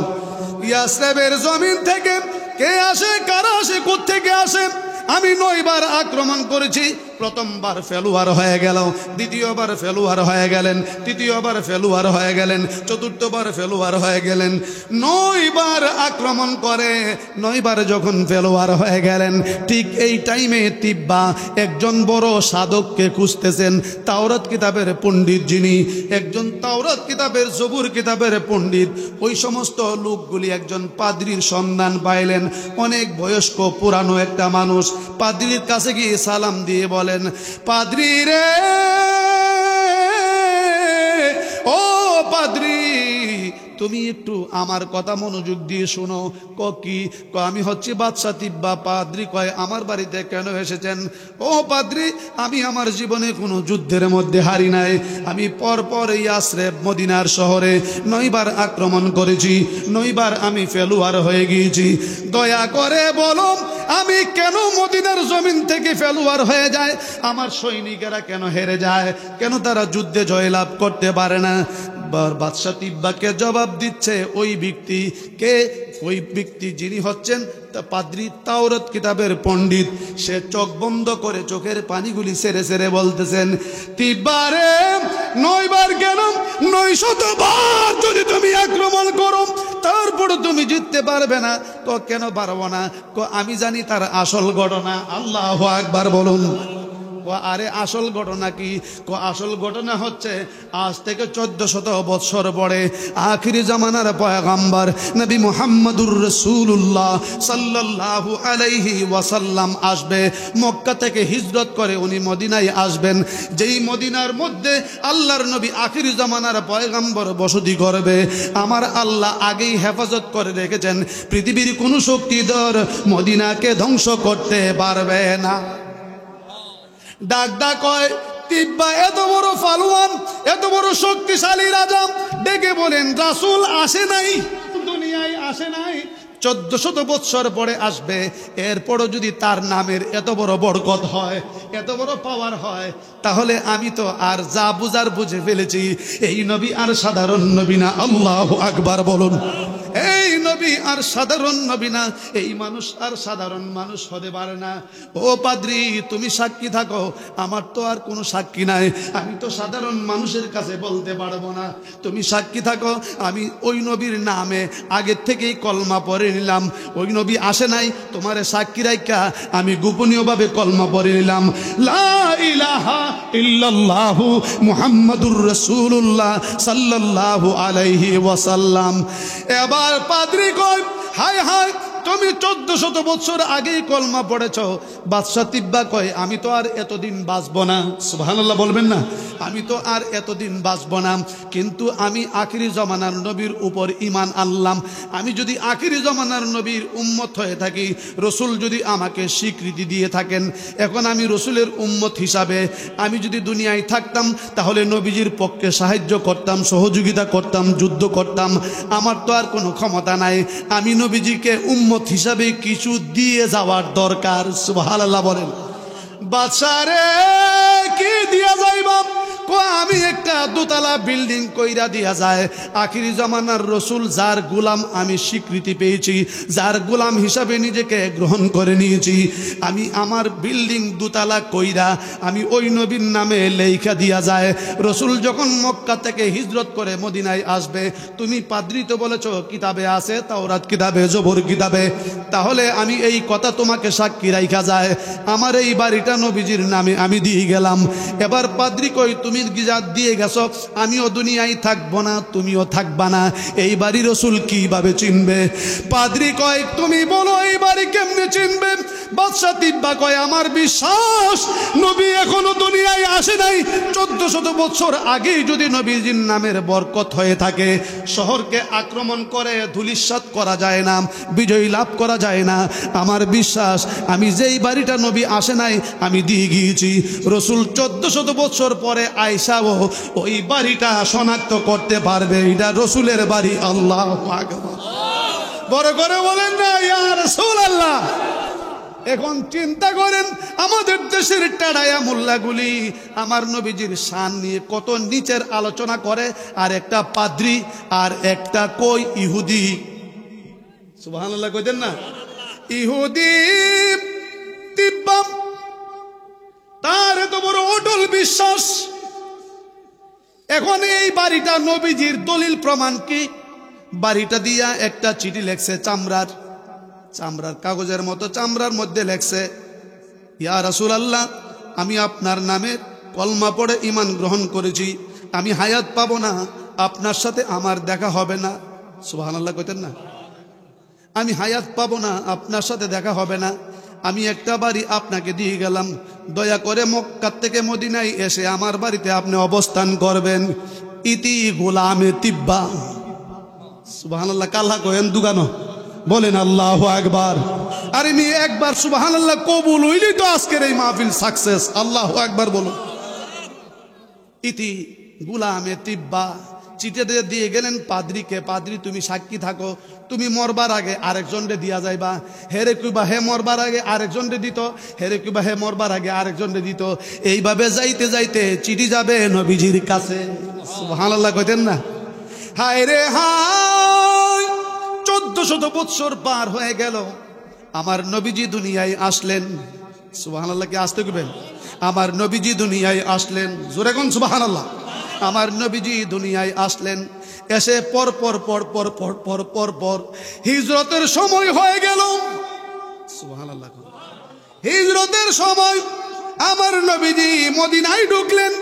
ইয়াসরেবের জমিন থেকে কে আসে, কারা আসে, কোত্থেকে আসে? আমি 9 বার আক্রমণ করেছি, প্রথমবার ফেলুয়ার হয়ে গেল, দ্বিতীয়বার ফেলুয়ার হয়ে গেলেন, তৃতীয়বার ফেলুয়ার হয়ে গেলেন, চতুর্থবার ফেলুয়ার হয়ে গেলেন, 9 বার আক্রমণ করে 9 বার যখন ফেলুয়ার হয়ে গেলেন, ঠিক এই টাইমে তিব্বা একজন বড় সাধককে খুঁজতেছেন। তাওরাত কিতাবের পণ্ডিত যিনি, একজন তাওরাত কিতাবের জবুর কিতাবের পণ্ডিত, ওই সমস্ত লোকগুলি একজন পাদ্রীর সন্ধান পাইলেন। অনেক বয়স্ক পুরানো একটা মানুষ পাদ্রীর কাছে গিয়ে সালাম দিয়ে বলেন, পাদ্রী রে, ও পাদ্রী, তুমি একটু আমার কথা মনোযোগ দিয়ে শোনো। কি? আমি হচ্ছে বাদশা তিব্বা। পাদ্রী কয়, আমার বাড়িতে কেন এসেছেন? ও পাদ্রী, আমি আমার জীবনে কোনো যুদ্ধের মধ্যে হারি নাই। আমি পরপর এই আশ্রেব মদিনার শহরে 9 বার আক্রমণ করেছি, 9 বার আমি ফেলুয়ার হয়ে গিয়েছি। দয়া করে বলো, আমি কেন মদিনার জমিন থেকে ফেলুয়ার হয়ে যায়? আমার সৈনিকেরা কেন হেরে যায়? কেন তারা যুদ্ধে জয়লাভ করতে পারে না? বাদশা তিব্বাকে জবাব দিচ্ছে ওই ব্যক্তি কে? ওই ব্যক্তি যিনি হচ্ছেন পাদ্রী তাওরাত কিতাবের পণ্ডিত। সে চোখ বন্ধ করে চোখের পানিগুলি সেরে সেরে বলতেছেন, তিব্বারে, 9 বার কেন? 900 বার যদি তুমি আক্রমণ করো তারপরে তুমি জিততে পারবে না। কেন পারবো না? আমি জানি তার আসল ঘটনা। আল্লাহু আকবার বলুন। আরে আসল ঘটনা কি? আসল ঘটনা হচ্ছে আজ থেকে 1400 বছর পরে আখিরি জামানার পয়গম্বর নবী মুহাম্মদুর রাসূলুল্লাহ সাল্লাল্লাহু আলাইহি ওয়াসাল্লাম আসবে। মক্কা থেকে হিজরত করে উনি মদিনায় আসবেন। যেই মদিনার মধ্যে আল্লাহর নবী আখিরি জামানার পয়গম্বর বসতি করবে, আমার আল্লাহ আগেই হেফাজত করে রেখেছেন। পৃথিবীর কোনো শক্তিধর মদিনাকে ধ্বংস করতে পারবে না। ডাক কয়, তিব্বা এত বড় ফালুয়ান, এত বড় শক্তিশালী রাজা, ডেকে বলেন রাসূল আসে নাই, দুনিয়ায় আসে নাই, 1400 বছর পরে আসবে। এরপরও যদি তার নামের এত বড় বরকত হয়, এত বড় পাওয়ার হয়, তাহলে আমি তো আর যা বুঝার বুঝে ফেলেছি। এই নবী আর সাধারণ নবী না। আল্লাহু আকবার বলুন। এই নবী আর সাধারণ নবী না, এই মানুষ আর সাধারণ মানুষ হতে পারে না। ও পাদ্রী, তুমি সাক্ষী থাকো, আমার তো আর কোনো সাক্ষী নাই, আমি তো সাধারণ মানুষের কাছে বলতে পারবো না। তুমি সাক্ষী থাকো, আমি ওই নবীর নামে আগের থেকেই কলমা পড়ে নিলাম। ওই নবী আসে নাই, তোমারে সাক্ষী রাখা আমি গোপনীয়ভাবে কলমা পড়ে নিলাম, লা ইলাহা ইল্লাল্লাহু মুহাম্মাদুর রাসূলুল্লাহ সাল্লাল্লাহু আলাইহি ওয়াসাল্লাম। এবার পাদ্রী কয়, হায় হায়, তুমি 1400 বছর আগেই কলমা পড়েছ। বাদশা তিব্বা কয়, আমি তো আর এতদিন বাঁচবো না। সুবহানাল্লাহ বলবেন না? আমি তো আর এতদিন বাঁচবো না, কিন্তু আমি আখিরি জমানার নবীর উপর ঈমান আনলাম। আমি যদি আখিরি জমানার নবীর উম্মত হয়ে থাকি, রসুল যদি আমাকে স্বীকৃতি দিয়ে থাকেন, এখন আমি রসুলের উম্মত হিসাবে আমি যদি দুনিয়ায় থাকতাম, তাহলে নবীজির পক্ষে সাহায্য করতাম, সহযোগিতা করতাম, যুদ্ধ করতাম। আমার তো আর কোনো ক্ষমতা নাই, আমি নবীজিকে উম্মত হিসাবে কিছু দিয়ে যাওয়ার দরকার। সুবহানাল্লাহ বলেন। বাদশা রে, কি দিয়া যাইবা? আমি একটা দোতলা বিল্ডিং কইরা দিয়া যায়। আখিরি জামানার রসুল যার গোলাম আমি স্বীকৃতি পেয়েছি, যার গোলাম হিসাবে নিজেকে গ্রহণ করে নিয়েছি, আমি আমার বিল্ডিং দোতলা কইরা আমি ওই নবীর নামে লেখা দিয়া যায়। রসুল যখন মক্কা থেকে হিজরত করে মদিনায় আসবে, তুমি পাদ্রী তো বলেছ কিতাবে আছে, তাওরাত কিতাবে, জবুর কিতাবে, তাহলে আমি এই কথা তোমাকে সাক্ষী রাখা যায়। আমার এই বাড়িটা নবীজির নামে আমি দিয়ে গেলাম। এবার পাদ্রী কই, তুমি গিজাত দিয়ে গেছো, আমিও দুনিয়ায় থাকবো না, তুমিও থাকবা না, এই বাড়ি রসুল কিভাবে চিনবে? পাদ্রী কয়, তুমি বলো এই বাড়ি কেমনে চিনবে? বাদশা তিব্বা কয়, আমার বিশ্বাস নবী এখনো দুনিয়ায় আসে নাই। 1400 বছর আগেই যদি নবীজির নামের বরকত হয়ে থাকে, শহরকে আক্রমণ করে ধূলিসাৎ করা যায় না, বিজয় লাভ করা যায় না। আমার বিশ্বাস আমি যেই বাড়িটা নবী আসে নাই আমি দিয়ে গিয়েছি, রসুল 1400 বছর পরে আয়েশাও ওই বাড়িটা শনাক্ত করতে পারবে, এটা রসুলের বাড়ি। আল্লাহু আকবার। বড় করে বলেন না ইয়া রাসূলুল্লাহ। এখন চিন্তা করেন, আমাদের দেশের টাড়ায়া মোল্লাগুলি আমার নবীজির শান নিয়ে কত নিচের আলোচনা করে, আর একটা পাদ্রী আর একটা কই ইহুদি। সুবহানাল্লাহ কইতেন না? ইহুদি তিব্বা, তার অটল বিশ্বাস। এখন এই বাড়িটা নবীজির দলিল প্রমাণ কি? বাড়িটা দিয়া একটা চিঠি লেখছে, চামড়ার কাগজের মতো, চামড়ার মধ্যে লেখছে, ইয়া রাসূলুল্লাহ, আমি আপনার নামে কলমা পড়ে ঈমান গ্রহণ করেছি, আমি হায়াত পাবো না, আপনার সাথে আমার দেখা হবে না। সুবহানাল্লাহ কইতেন না? আমি হায়াত পাবো না, আপনার সাথে দেখা হবে না, আমি একটা বাড়ি আপনাকে দিয়ে গেলাম, দয়া করে মক্কা থেকে মদিনায় এসে আমার বাড়িতে আপনি অবস্থান করবেন। ইতি গোলামে তিব্বা। সুবহানাল্লাহ কাল্লা কয়েন দুগানো বলেন আল্লাহু আকবার। আর ইনি একবার সুবহানাল্লাহ কবুল হইলেই তো আজকের এই মাহফিল সাকসেস। আল্লাহু আকবার বলো। ইতি গোলামে তিব্বা, চিঠিতে দিয়ে গেলেন পাদ্রীকে, পাদ্রী তুমি সাক্ষী থাকো, তুমি মরবার আগে আরেকজনরে দিয়া যাইবা। হেরে কুবা হে মরবার আগে আরেকজনরে দিত, হেরে কুবা হে মরবার আগে আরেকজনরে দিত। এইভাবে যাইতে যাইতে চিঠি যাবে নবীজির কাছে। সুবহানাল্লাহ কইতেন না? হায় রে হায়, 1400 বৎসর পার হয়ে গেল, আমার নবীজি দুনিয়ায় আসলেন। সুবহানাল্লাহ কি আসতে কইবেন? আমার নবীজি দুনিয়ায় আসলেন, জোরে কোন সুবহানাল্লাহ। আমার নবীজি দুনিয়ায় আসলেন, এসে পর পর পর পর পর পর পর পর হিজরতের সময় হয়ে গেল। সুবহানাল্লাহ। হিজরতের সময় আমার নবীজি মদিনায় ঢুকলেন।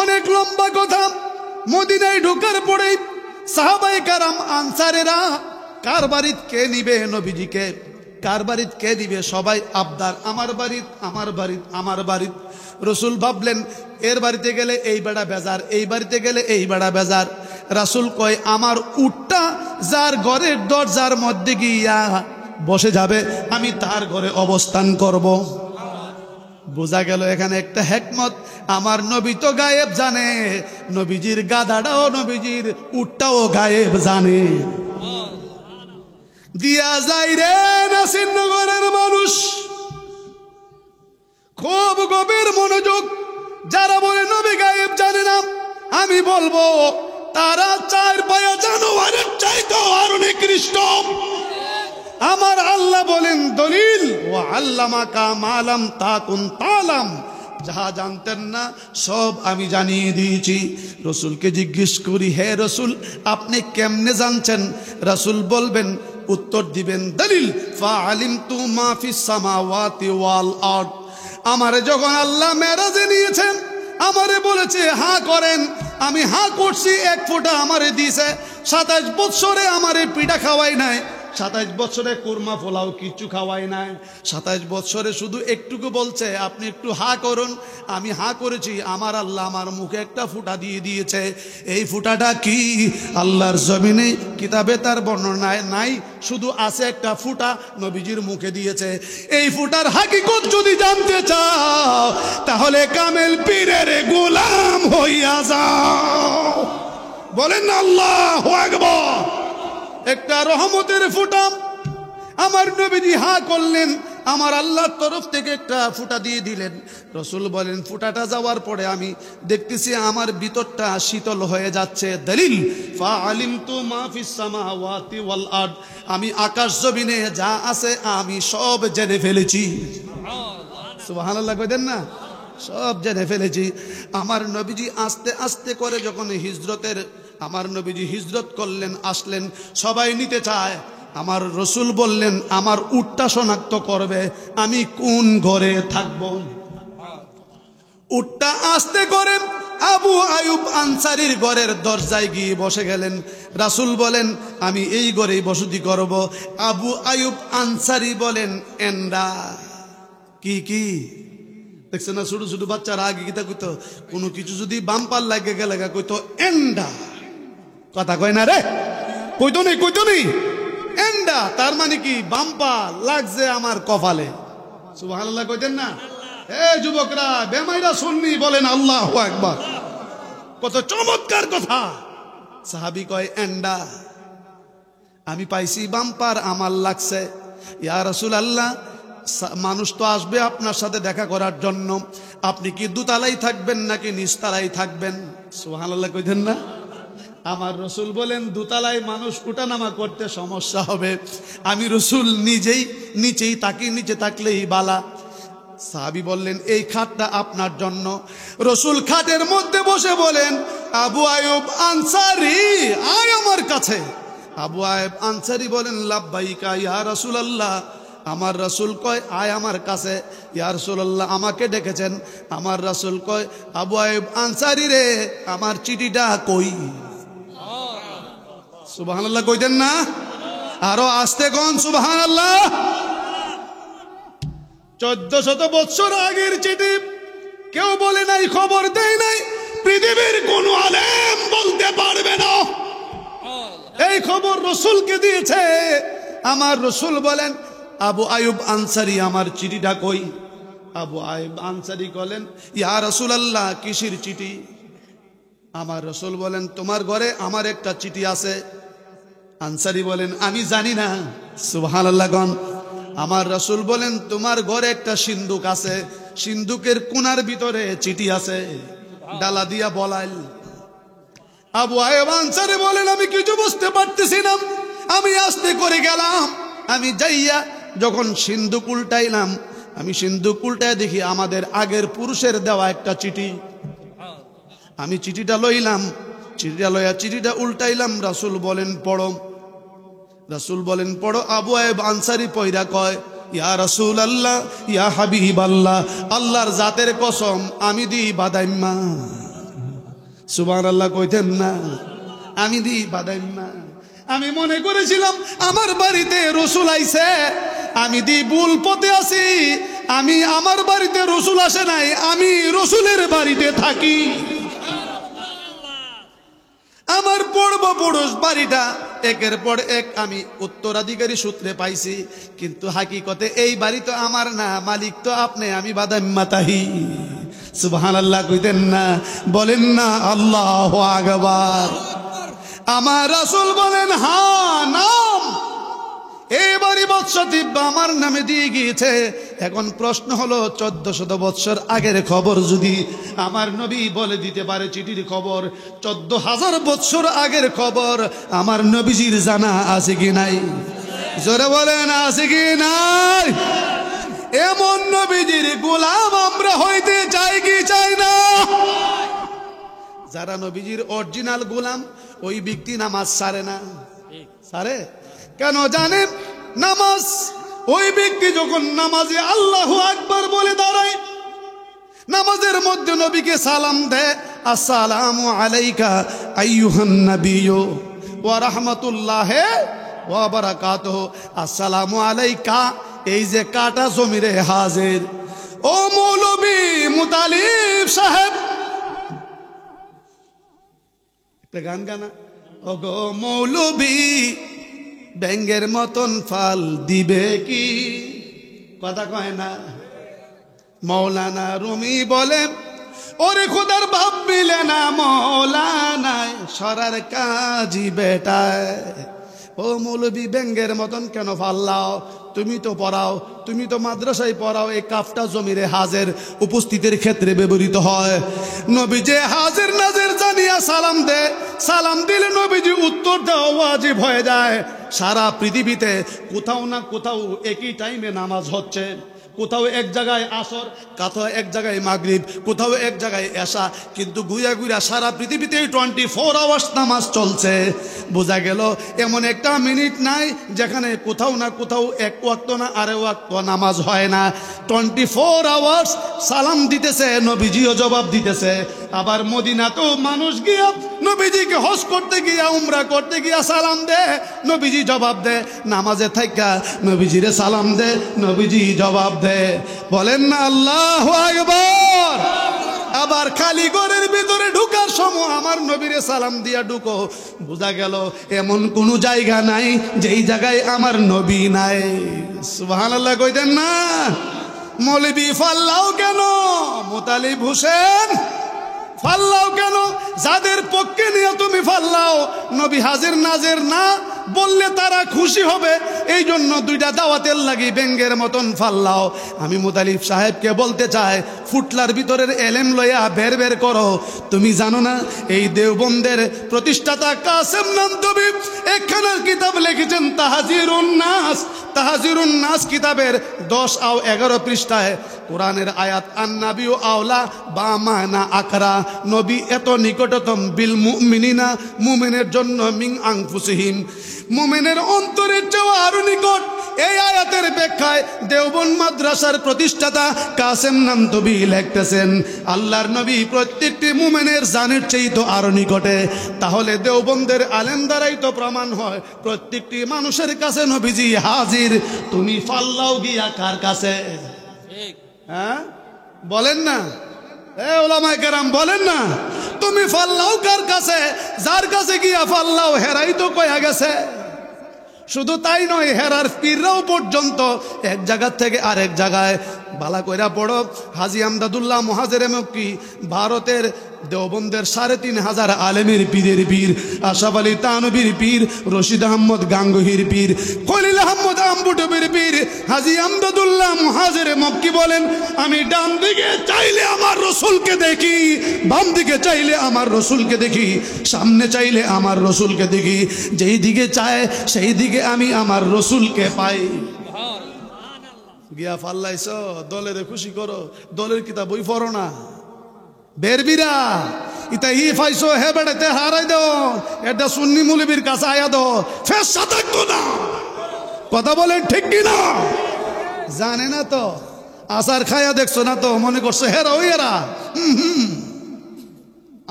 অনেক লম্বা কথা। মদিনায় ঢোকার পরে সাহাবায়ে কারাম আনসারেরা কার বাড়িতে কে নিবে নবীজিকে, কার বাড়িতে কে দিবে, সবাই আবদার, আমার বাড়িত আমার বাড়িত আমার বাড়িত। রসুল ভাবলেন এর বাড়িতে গেলে এই বেড়া বেজার, এই বাড়িতে গেলে এই বেড়া বেজার। রাসূল কয় আমার উটটা যার ঘরের দরজার মধ্যে গিয়া বসে যাবে আমি তার ঘরে অবস্থান করব। বোঝা গেল এখানে একটা হিকমত, আমার নবী তো গায়েব জানে, নবীজির গাদাটাও নবীজির উটটাও গায়েব জানে। দিয়া যাই রে নাসিরনগরের মানুষ, খুব গভীর মনোযোগ। যারা বলে নবী গায়েব জানে না, আমি বলবো তারা চার পায়া জানোয়ারের চাইতে আরো নিকৃষ্ট। আমার আল্লাহ বলেন দলিল, ও আল্লামাকা মালাম তাকুন তালাম, যাহা জানতেন না সব আমি জানিয়ে দিয়েছি। রসুলকে জিজ্ঞেস করি, হে রসুল আপনি কেমনে জানছেন? রসুল বলবেন, উত্তর দিবেন দলিল, ফাআলিমতু মা ফিস সামাওয়াতি ওয়াল আরদ। আমারে যখন আল্লাহ মেরাজে নিয়েছেন, আমারে বলেছে হা করেন, আমি হা করছি, এক ফোঁটা আমারে দিয়েছে। 27 বৎসরে আমারে পিঠা খাওয়াই নাই, 27 বছরে কুরমা পোলাও কিছু খাওয়াই নাই। 27 বছরে শুধু একটুকু বলছে আপনি একটু হা করুন, আমি হা করেছি। আমার আল্লাহ আমার মুখে একটা ফুটা দিয়ে দিয়েছে। এই ফুটাটা কি? আল্লাহর জমিনে কিতাবে তার বর্ণনায় নাই, শুধু আছে একটা ফুটা নবীজির মুখে দিয়েছে। এই ফুটার হাকিকত যদি জানতে চাও তাহলে কামেল পীরের গোলাম হইয়া যাও। বলেন না আল্লাহু আকবার। একটা রহমতের ফুটা আমার নবীজি হা করলেন, আমার আল্লাহর তরফ থেকে একটা ফুটা দিয়ে দিলেন। রসুল বলেন ফুটাটা যাওয়ার পরে আমি দেখতেছি আমার ভিতরটা শীতল হয়ে যাচ্ছে। দলিল, ফাআলিমতু মা ফিস সামাওয়াতি ওয়াল আরদ, আমি আকাশ জমিনে যা আছে আমি সব জেনে ফেলেছি। সুবহানাল্লাহ কইতেন না? সব জেনে ফেলেছি। আমার নবীজি আস্তে আস্তে করে যখন হিজরতের, আমার নবীজি হিজরত করলেন, আসলেন, সবাই নিতে চায়। আমার রসুল বললেন আমার উটটা শনাক্ত করবে আমি কোন ঘরে থাকব। উটটা আস্তে করে আবু আয়ুব আনসারীর ঘরের দরজায় গিয়ে বসে গেলেন। রাসূল বলেন আমি এই ঘরেই বসতি করব। আবু আয়ুব আনসারী বলেন এন্ডা। কি কি দেখছেন না? ছোট ছোট বাচ্চারা আগে গীতা কইতো, কোনো কিছু যদি বাম্পার লাগে গেলে কইতো এন্ডা। কথা কয় না রে, কইতো নেই এন্ডা, তার মানে কি বাম্পার লাগছে আমার কপালে। সুবহানাল্লাহ কইতেন না? হে যুবকরা, বেমাইরা শুননি, বলেন আল্লাহু আকবার। কত চমৎকার কথা। সাহাবী কয় এন্ডা, আমি পাইছি বাম্পার, আমার লাগছে। ইয়া রাসূলুল্লাহ, মানুষ তো আসবে আপনার সাথে দেখা করার জন্য, আপনি কি দোতলায় থাকবেন নাকি নিচতলায় থাকবেন? সুবহানাল্লাহ কইতেন না? আমার রসুল বলেন দোতলায় মানুষ উঠানামা করতে সমস্যা হবে, আমি রসুল নিজেই নিচেই তাকি, নিচে থাকলেই বালা। সাহাবী বললেন, এই খাটটা আপনার জন্য। রসুল খাটের মধ্যে বসে বলেন, আবু আয়ুব আনসারী আয় আমার কাছে। আবু আয়ুব আনসারী বলেন, লাব্বাইকা ইয়া রাসূলুল্লাহ। আমার রাসূল কয়, আয় আমার কাছে। ইয়া রাসূলুল্লাহ, আমাকে ডেকেছেন? আমার রাসূল কয়, আবু আয়ুব আনসারী রে, আমার চিঠিটা কই? সুবহানাল্লাহ কইতেন না? আরো আস্তে কোন সুবহানাল্লাহ। 1400 বছর আগের চিঠি, কেউ বলে নাই, খবর দেয় নাই, পৃথিবীর কোন আলেম বলতে পারবে না। এই খবর রসুলকে দিয়েছে। আমার রসুল বলেন, আবু আয়ুব আনসারী, আমার চিঠিটা কই? আবু আয়ুব আনসারী বলেন, ইয়া রাসূলুল্লাহ, কিসের চিঠি? আমার রসুল বলেন, তোমার ঘরে আমার একটা চিঠি আছে। আনসারী বলেন, আমি জানি না। সুবহানাল্লাহ গণ। আমার রসুল বলেন, তোমার ঘরে একটা সিন্দুক আছে, সিন্দুকের কোণার ভিতরে চিঠি আছে, ডালা দিয়া বলাইল। আবু আয়ুব আনসারী বলেন, আমি কিছু বুঝতে পারতেছি না। আমি আস্তে করে গেলাম, আমি যাইয়া যখন সিন্দুক উল্টাইলাম, আমি সিন্দুক উল্টায় দেখি আমাদের আগের পুরুষের দেওয়া একটা চিঠি। আমি চিঠিটা লইলাম, চিঠিটা লইয়া চিঠিটা উল্টাইলাম। রাসূল বলেন, পড়ো। রাসূল বলেন, পড়ো। আবু আয়ুব আনসারী পয়রা কয়, ইয়া রাসূলুল্লাহ, ইয়া হাবিবাল্লাহ, আল্লাহর জাতের কসম, আমি দি বাদাইম্মা। সুবহানাল্লাহ কইতেন না? আমি দি বাদাইম্মা। আমি মনে করেছিলাম আমার বাড়িতে রসুল আইছে, আমি দি ভুল পথে আছি। আমি, আমার বাড়িতে রসুল আসে নাই, আমি রসুলের বাড়িতে থাকি। আমার পূর্বপুরুষ বাড়িটা একের পর এক আমি উত্তরাধিকারী সূত্রে পাইছি, কিন্তু হাকিকতে এই বাড়ি তো আমার না, মালিক তো আপনি, আমি বাদাইম্মা তাহি। সুবহানাল্লাহ কইতেন না? বলেন না আল্লাহু আকবার। আমার রাসূল বলেন, হ্যাঁ, নাম এবারই বৎস দিব্যা আমার নামে দিয়ে গিয়েছে। এখন প্রশ্ন হলো, 1400 বৎসর আগের খবর যদি আমার নবী বলে দিতে পারে, চিঠির খবর 14,000 বৎসর আগের খবর আমার নবীজির জানা আছে কি নাই? জোরে বলেন, আছে কি নাই? এমন নবীজির গোলাম আমরা হইতে চাই কি চাই না? যারা নবীজির অরিজিনাল গোলাম, ওই ব্যক্তি নামাজ ছাড়ে না। ছাড়ে কেন জানেন? নামাজ, ওই ব্যক্তি যখন নামাজে আল্লাহু আকবার বলে দাঁড়ায়, নামাজের মধ্যে নবীকে সালাম দেয়, আসসালামু আলাইকা আইয়ুহান নাবিয়্যু ওয়া রাহমাতুল্লাহি ওয়া বারাকাতুহু। আসসালামু আলাইকা, এই যে কাটা জমিরে হাজির। ও মৌলভী মুতালিব সাহেব, একটা গান গানা। ও গো মৌলভী, ব্যাঙের মতন ফাল দিবে কি? কথা কয় না? মৌলানা রুমি বলেন, ওরে খোদার ভাব মিলে না মৌলানায়, সরার কাজী বেটায়। ও মৌলভী, ব্যাঙের মতন কেন ফাল্লাও? তুমি তো পড়াও, তুমি তো মাদ্রাসায় পড়াও। এই কাফটা জমিরে হাজের উপস্থিতির ক্ষেত্রে ব্যবহৃত হয়। নবীজি হাজের নাজের জানিয়া সালাম দে, সালাম দিলে নবীজি উত্তর দেওয়া ওয়াজিব হয়ে যায়। সারা পৃথিবীতে কোথাও না কোথাও একই টাইমে নামাজ হচ্ছে। কোথাও এক জায়গায় আসর, কোথাও এক জায়গায় মাগরিব, কোথাও এক জায়গায় এশা, কিন্তু গুইয়া গুইয়া সারা পৃথিবীতে 24 আওয়ার্স নামাজ চলছে। বোঝা গেল এমন একটা মিনিট নাই যেখানে কোথাও না কোথাও এক ওয়াক্ত না আরেক ওয়াক্ত নামাজ হয় না। 24 আওয়ার্স সালাম দিতেছে, নবীজিও জবাব দিতেছে। আবার মদিনাতেও মানুষ গিয়া নবীজিকে হজ করতে গিয়া, উমরা করতে গিয়া সালাম দে, নবীজি জবাব দে। নামাজে থাইকা নবীজিরে সালাম দে, নবীজি জবাব দে। বলেন না আল্লাহু আকবার। আবার খালি ঘরের ভিতরে ঢুকার সময় আমার নবীরে সালাম দিয়া ঢুকো। বোঝা গেল এমন কোন জায়গা নাই যেই জায়গায় আমার নবী নাই। সুবহানাল্লাহ কইতেন না? মৌলভী ফাল্লাও কেন? মুতালিব হোসেন ফাল্লাও কেন? যাদের পক্ষে নিয়ে তুমি ফাল্লাও, নবী হাজির নাজির না বললে তারা খুশি হবে, এই জন্য দুইটা দাওয়াতের লাগি ব্যাঙ্গের মতন ফাল্লাও। আমি মুতালিব সাহেবকে বলতে চাই, ফুটলার ভিতরের এলেম লইয়া বের বের করো। তুমি জানো না এই দেওবন্দের প্রতিষ্ঠাতা কাসেম নানতবি একখানা কিতাব লিখেছেন তাহজিরুন নাস। তাহজিরুন নাস কিতাবের 10 আর 11 পৃষ্ঠায় কোরআনের আয়াত আন্নাবিউ আওলা বা মানা আকরা, নবী এত নিকটতম বিল মুমিনিনা, মুমিনের জন্য মিন আনফুসিহিম, মুমিনের অন্তরের চেয়ে আরো নিকট। এই আয়াতের ব্যাখ্যায় দেওবন্দ মাদ্রাসার প্রতিষ্ঠাতা কাসেম নানতবি লিখতেছেন আল্লাহর নবী প্রত্যেকটি মুমিনের জানের চেয়ে তো আরো নিকটে। তাহলে দেওবন্দের আলেম দ্বারাই তো প্রমাণ হয় প্রত্যেকটি মানুষের কাছে নবীজি হাজির। তুমি ফাল্লাও গিয়া কার কাছে? হ্যাঁ বলেন না, ওলামায়ে কেরাম বলেন না, তুমি ফাল্লাও কার কাছে? যার কাছে গিয়া ফাল্লাও হেরাই তো কয়া গেছে। শুধু তাই নয়, হেরার পীররাও পর্যন্ত এক জায়গা থেকে আরেক জায়গায়। বালা কইরা পড়ো, হাজী আমদাদুল্লাহ মুহাজিরে মক্কি ভারতের দেওবন্দের ৩৫০০ আলেমের পীরের পীর, আশরাফ আলী তানভীর পীর, রশিদ আহমদ গাঙ্গুহির পীর, খলিল আহমদ আম্বুটবির পীর হাজী আমদাদুল্লাহ মুহাজিরে মক্কি বলেন, আমি ডান দিকে চাইলে আমার রসুলকে দেখি, বাম দিকে চাইলে আমার রসুলকে দেখি, সামনে চাইলে আমার রসুলকে দেখি, যেই দিকে চায় সেই দিকে আমি আমার রসুলকে পাই। গিয়া ফাল্লাইছ, দলের খুশি করো, দলের কিতাব বই পড়ো না। বেরবিরা ইতা ই ফাইছো হে বেড়াতে হারাই দাও, এটা সুন্নি মুলবির কাছে আয়া দাও, ফের সাতাকতো না। কথা বলেন ঠিক কি না? জানে না তো, আসার খায়া দেখছো না তো, মনে করছো হেরা ওই এরা।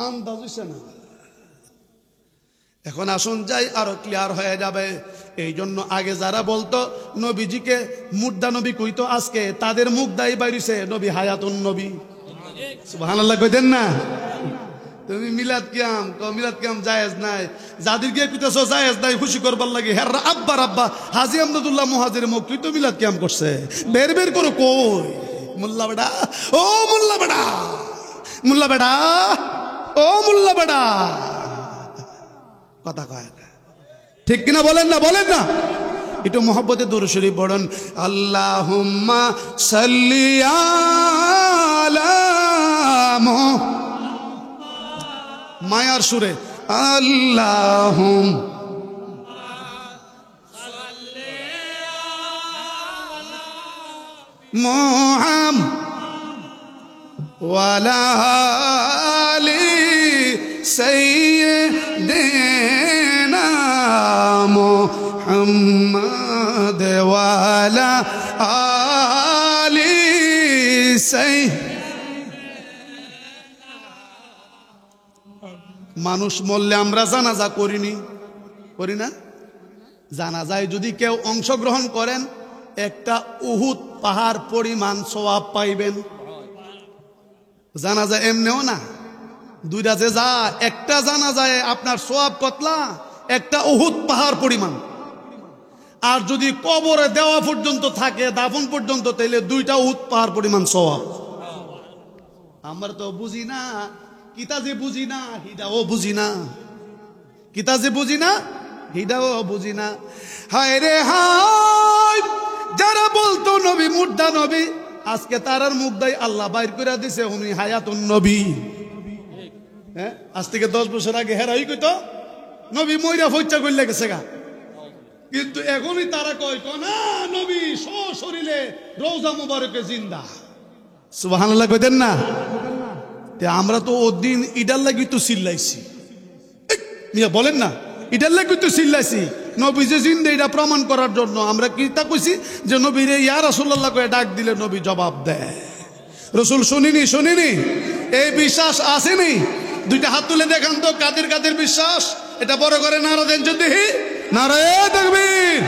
আন্দাজ হইছে না। এখন আসুন যাই, আরো ক্লিয়ার হয়ে যাবে। এই জন্য আগে যারা বলতো নবীজিকে মুর্দা নবী কইতো, আজকে তাদের মুখ দায়ী বাইরিছে নবী হায়াতুন নবী। সুবহানাল্লাহ কইতেন না? তুমি মিলাদ কিয়াম মিলাদ কিয়াম জায়েজ নাই, যাদের গিয়ে কইতেছো জায়েজ নাই খুশি করবার লাগে, হেরা আব্বা রাব্বা হাজী আমদাদুল্লাহ মুহাজির মুখ তুই তো মিলাদ কিয়াম করছে। বের বের করো কই মোল্লা বেটা, ও মোল্লা বেটা, মোল্লা বেটা, ও মোল্লা বেটা, কথা কয় না ঠিক কিনা? বলেন না, বলেন না। একটু মোহব্বতে দুরূদ শরীফ পড়ুন। আল্লাহুম্মা সাল্লি আলা মায়ার সুরে আল্লাহুম্মা ওয়ালা আলি সাইয়্যিদিনা মুহাম্মাদ ওয়ালা আলি সাইয়্যিদিনা। মানুষ মরলে আমরা জানাজা করিনি, করি না? জানাজায় যদি কেউ অংশগ্রহণ করেন একটা উহুদ পাহাড় পরিমাণ সওয়াব পাইবেন। জানাজা এমনিও না, দুইটা যে যা, একটা জানাজায় আপনার সওয়াব কতলা, একটা উহুদ পাহাড় পরিমাণ। আর যদি কবরে দেওয়া পর্যন্ত থাকে, দাফন পর্যন্ত, তাইলে 2টা উহুদ পাহাড় পরিমাণ সওয়াব। আমরা তো বুঝি না, কিতা যে বুঝি না হিদাও বুঝি না, কিতা যে বুঝি না হিদাও বুঝি না। হায় রে হায়, যারা বলতো নবী মুর্দা নবী, আজকে তারার মুখ দাই আল্লাহ বাইর করে দিছে উনি হায়াতুন নবী। হ্যাঁ, আজ থেকে 10 বছর আগে হেরাই কইতো নবী মইরা ফইচা কইলে গেছে গা, কিন্তু এখনই তারা কয় না নবী সশরীরে রওজা মুবারকে জিন্দা। সুবহানাল্লাহ কইতেন না? আমরা তো ওদিন ইডার লাগি তো চিল্লাইছি, মিয়া বলেন না, ইডার লাগি তো চিল্লাইছি নবী যে জিন্দা এটা প্রমাণ করার জন্য। আমরা কি তা কইছি যে নবীরে ইয়া রাসূলুল্লাহ কয়ে ডাক দিলে নবী জবাব দেয়। রসুল শুনিনি, শুনিনি, এই বিশ্বাস আসেনি? 2টা হাত তুলে দেখান তো কাদের কাদের বিশ্বাস। এটা বড় করে নারা দেন যদি, নারায়ে তাকবীর,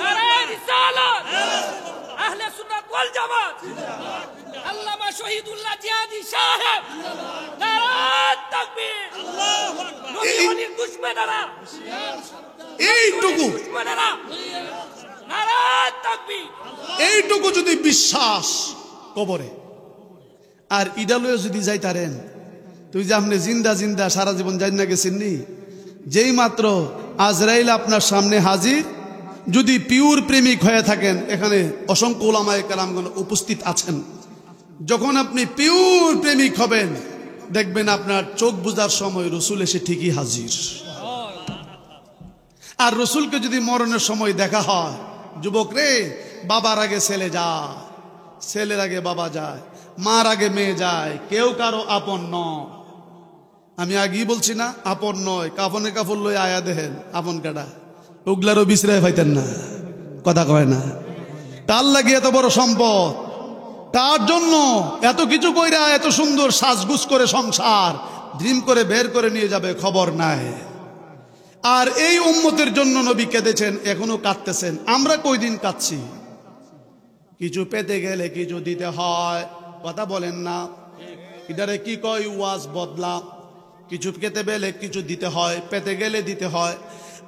নারায়ে রিসালাত, আহলে সুন্নাত ওয়াল জামাত, আল্লামা শহীদুল্লাহ জিয়াদি সাহেব, নারায়ে তাকবীর, আল্লাহু আকবার। নবীর দুশমনেরা, এইটুকু দুশমনেরা, নারায়ে তাকবীর, এইটুকু যদি বিশ্বাস কবরে আর ইডালয়ে যদি যাইতারেন, তুই যে আপনি জিন্দা জিন্দা সারা জীবন যাই না গেছেন নি, যেই মাত্র আজরাইল আপনার সামনে হাজির, যদি পিওর প্রেমিক হয়ে থাকেন, এখানে অসংখ্য উলামায়ে কেরামগণ উপস্থিত আছেন, যখন আপনি পিওর প্রেমিক হবেন দেখবেন আপনার চোখ বুজার সময় রসুল এসে ঠিকই হাজির। আর রসুলকে যদি মরণের সময় দেখা হয়, যুবক রে, বাবার আগে ছেলে যায়, ছেলের আগে বাবা যায়, মার আগে মেয়ে যায়, কেউ কারো আপন নয়। আমি আগেই বলছি না, আপন নয়। কাফনে কাফন লই আয়া দেহেন আপন কাটা, ওগুলারও বিশ্রায় পাইতেন না, কথা কয় না। তার লাগে এত বড় সম্পদ, তার জন্য এত কিছু কইরা এত সুন্দর সাজগুজ করে সংসার ড্রিম করে বের করে নিয়ে যাবে, খবর নাই। আর এই উম্মতের জন্য নবী কেঁদেছেন, এখনো কাঁদতেছেন। আমরা কয়দিন কাঁদছি? কিছু পেতে গেলে কিছু দিতে হয়, কথা বলেন না? এটারে কি কয়? ওয়াজ বদলা। কিছু পেতে গেলে কিছু দিতে হয়, পেতে গেলে দিতে হয়।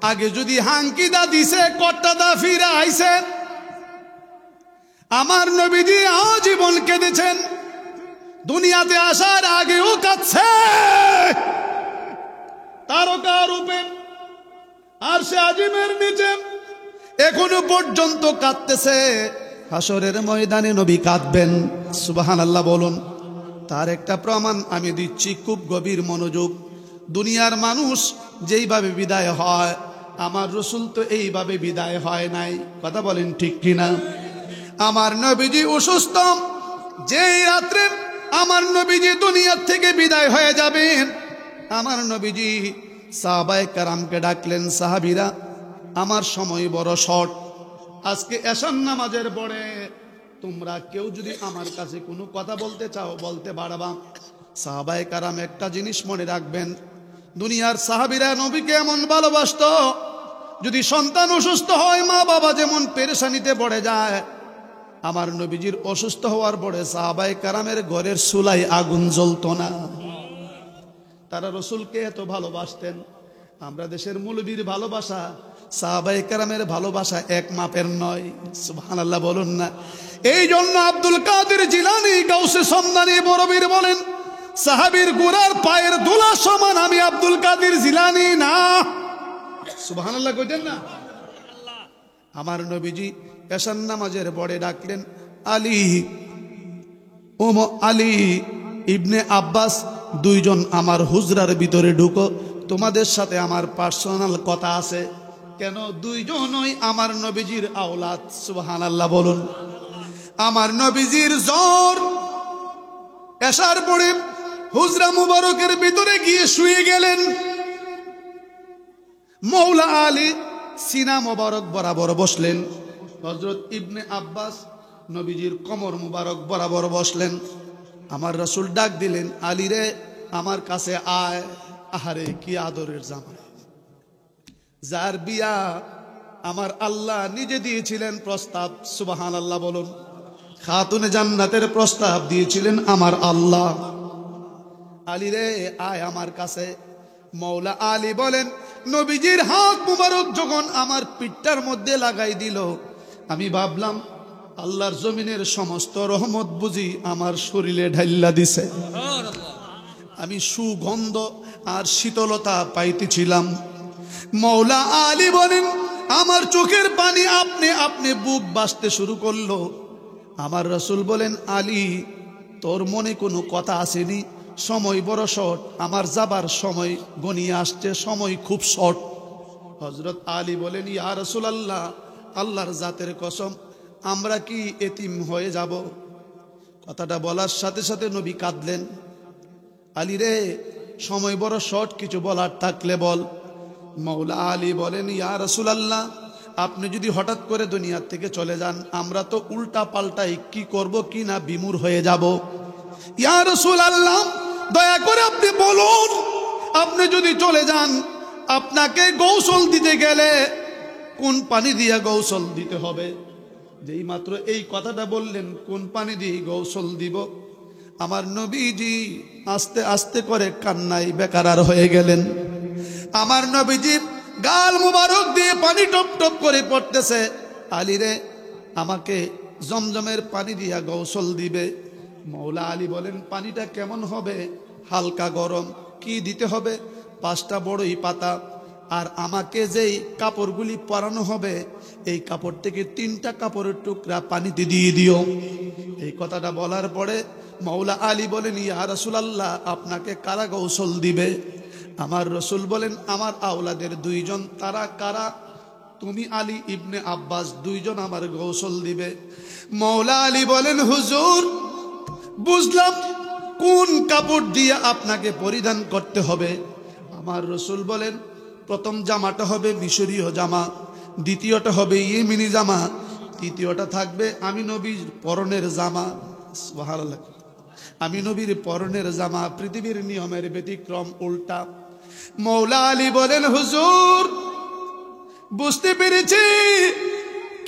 আগে যদি হাঙ্কিদা দিছে, কট্টাদা ফিরা আইছেন। আমার নবীজি আজীবন কেঁদেছেন, দুনিয়াতে আসার আগেও কাঁদছে তারকা রূপে আর সে আজিমের নিচে এখনো পর্যন্ত কাঁদতেছে। হাসরের ময়দানে নবী কাঁদবেন, সুবহানাল্লাহ বলুন। তার একটা প্রমাণ আমি দিচ্ছি, খুব গভীর মনোযোগ। দুনিয়ার মানুষ যেইভাবে বিদায় হয়, আমার রসুল তো এইভাবে বিদায় হয় নাই, কথা বলেন ঠিক কিনা? আমার নবীজি অসুস্থ, যেই রাত্রে আমার নবীজি দুনিয়ার থেকে বিদায় হয়ে যাবেন, আমার নবীজি সাহাবায়ে কেরামকে ডাকলেন, সাহাবীরা আমার সময় বড় শর্ট, আজকে এশার নামাজের পরে তোমরা কেউ যদি আমার কাছে কোনো কথা বলতে চাও বলতে পারবা। সাহাবায়ে কেরাম একটা জিনিস মনে রাখবেন, দুনিয়ার সাহাবীরা নবীকে এমন ভালোবাসতো, যদি সন্তান অসুস্থ হয়, মা বাবা যেমন পেরেশানিতে পড়ে যায়, আমার নবীজির অসুস্থ হওয়ার পরে সাহাবায়ে কেরামের ঘরের চুলায় আগুন জ্বলতো না। তারা রসুলকে এত ভালোবাসতেন। আমরা দেশের মৌলবীর ভালোবাসা, সাহাবায়ে কেরামের ভালোবাসা এক মাপের নয়, সুবহানাল্লাহ বলুন না? এই জন্য আব্দুল কাদের জিলানী গাউসে সমদানি বড়বীর বলেন, সাহাবীর গোড়ার পায়ের ধুলা সমান আমি আব্দুল কাদের জিলানী না। সুবহানাল্লাহ কইতেন না? আমার নবীজি এশার নামাজের পরে ডাকলেন, আলী আলী ইবনে আব্বাস, দুইজন আমার হুজরার ভিতরে ঢুকো, তোমাদের সাথে আমার পার্সোনাল কথা আছে। কেন? দুইজনই আমার নবীজির আওলাদ, সুবহানাল্লাহ বলুন। আমার নবীজির জ্বর, এশার পরে হুজরা মুবারকের ভিতরে গিয়ে শুয়ে গেলেন। মৌলা আলী সিনা মুবারক বরাবর বসলেন, হযরত ইবনে আব্বাস নবীজির কোমর মুবারক বরাবর বসলেন। আমার রাসূল ডাক দিলেন, আলী রে আমার কাছে আয়। আহারে কি আদরের জামাই, যার বিয়া আমার আল্লাহ নিজে দিয়েছিলেন প্রস্তাব, সুবহানাল্লাহ বলুন। খাতুনে জান্নাতের প্রস্তাব দিয়েছিলেন আমার আল্লাহ। আলী রে আয় আমার কাছে। মৌলা আলী বলেন, নবীজির হাত মুবারক যখন আমার পিঠটার মধ্যে লাগাই দিল, আমি ভাবলাম আল্লাহর জমিনের সমস্ত রহমত বুঝি আমার শরীরে ঢাইল্লা দিছে। আমি সুগন্ধ আর শীতলতা পাইতেছিলাম। মৌলা আলী বলেন, আমার চোখের পানি আপনি আপনি বুক বাসতে শুরু করলো। আমার রাসূল বলেন, আলী তোর মনে কোনো কথা আসেনি? সময় বড় শর্ট, আমার যাবার সময় গনিয়ে আসছে, সময় খুব শর্ট। হযরত আলী বলেন, ইয়া রাসূলুল্লাহ, আল্লাহর জাতের কসম, আমরা কি এতিম হয়ে যাব? কথাটা বলার সাথে সাথে নবী কাঁদলেন। আলী রে সময় বড় শর্ট, কিছু বলার থাকলে বল। মৌলা আলী বলেন, ইয়া রাসূলুল্লাহ, আপনি যদি হঠাৎ করে দুনিয়া থেকে চলে যান, আমরা তো উল্টা পাল্টাই কি করব কি না বিমূঢ় হয়ে যাব। ইয়া রাসূলুল্লাহ, দয়া করে আপনি বলুন, আপনি যদি চলে যান, আপনাকে গোসল দিতে গেলে কোন পানি দিয়ে গোসল দিতে হবে? যেই মাত্র এই কথাটা বললেন, কোন পানি দিয়ে গোসল দিব, আমার নবীজি আস্তে আস্তে করে কান্নায় বেকারার হয়ে গেলেন। আমার নবীজির গাল মুবারক দিয়ে পানি টপ টপ করে পড়তেছে। আলী রে আমাকে জমজমের পানি দিয়া গোসল দিবে। মৌলা আলী বলেন, পানিটা কেমন হবে? হালকা গরম। কি দিতে হবে? 5টা বড়ই পাতা আর আমাকে যেই কাপড়গুলি পরানো হবে এই কাপড় থেকে 3টা কাপড়ের টুকরা পানিতে দিয়ে দিও। এই কথাটা বলার পরে মাওলা আলী বলেন, ইয়া রাসূলুল্লাহ, আপনাকে কারা গোসল দিবে? আমার রসুল বলেন, আমার আওলাদের 2 জন। তারা কারা? তুমি আলী ইবনে আব্বাস, 2 জন আমার গোসল দিবে। মাওলা আলী বলেন, হুজুর বুঝলাম, কোন কাপড় দিয়ে আপনাকে পরিধান করতে হবে? আমার রসুল বলেন, প্রথম জামাটা হবে মিশরীয় জামা, দ্বিতীয়টা হবে ইয়েমেনি জামা, তৃতীয়টা থাকবে আমি নবীর পরনের জামা। সুবহানাল্লাহ। আমি নবীর পরনের জামা, পৃথিবীর নিয়মের ব্যতিক্রম, উল্টা। মাওলা আলী বলেন, হুজুর বুঝতে পেরেছি,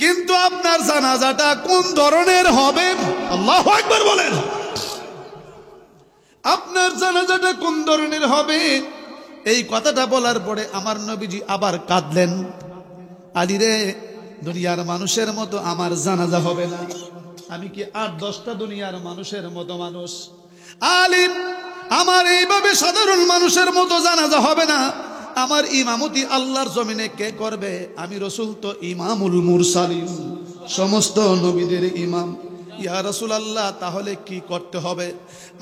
কিন্তু আপনার জানাজাটা কোন ধরনের হবে? আল্লাহু আকবার বলেন। আপনার জানাজাটা কোন ধরনের হবে? এই কথাটা বলার পরে আমার নবীজি আবার কাঁদলেন। আলী রে, দুনিয়ার মানুষের মতো আমার জানাজা হবে না। আমি কি 8-10টা দুনিয়ার মানুষের মতো মানুষ? আলী, আমার এইভাবে সাধারণ মানুষের মতো জানাজা হবে না। আমার ইমামতি আল্লাহর জমিনে কে করবে? আমি রসুল তো ইমামুল মুরসালিন, সমস্ত নবীদের ইমাম। ইয়া রাসূলুল্লাহ, তাহলে কি করতে হবে?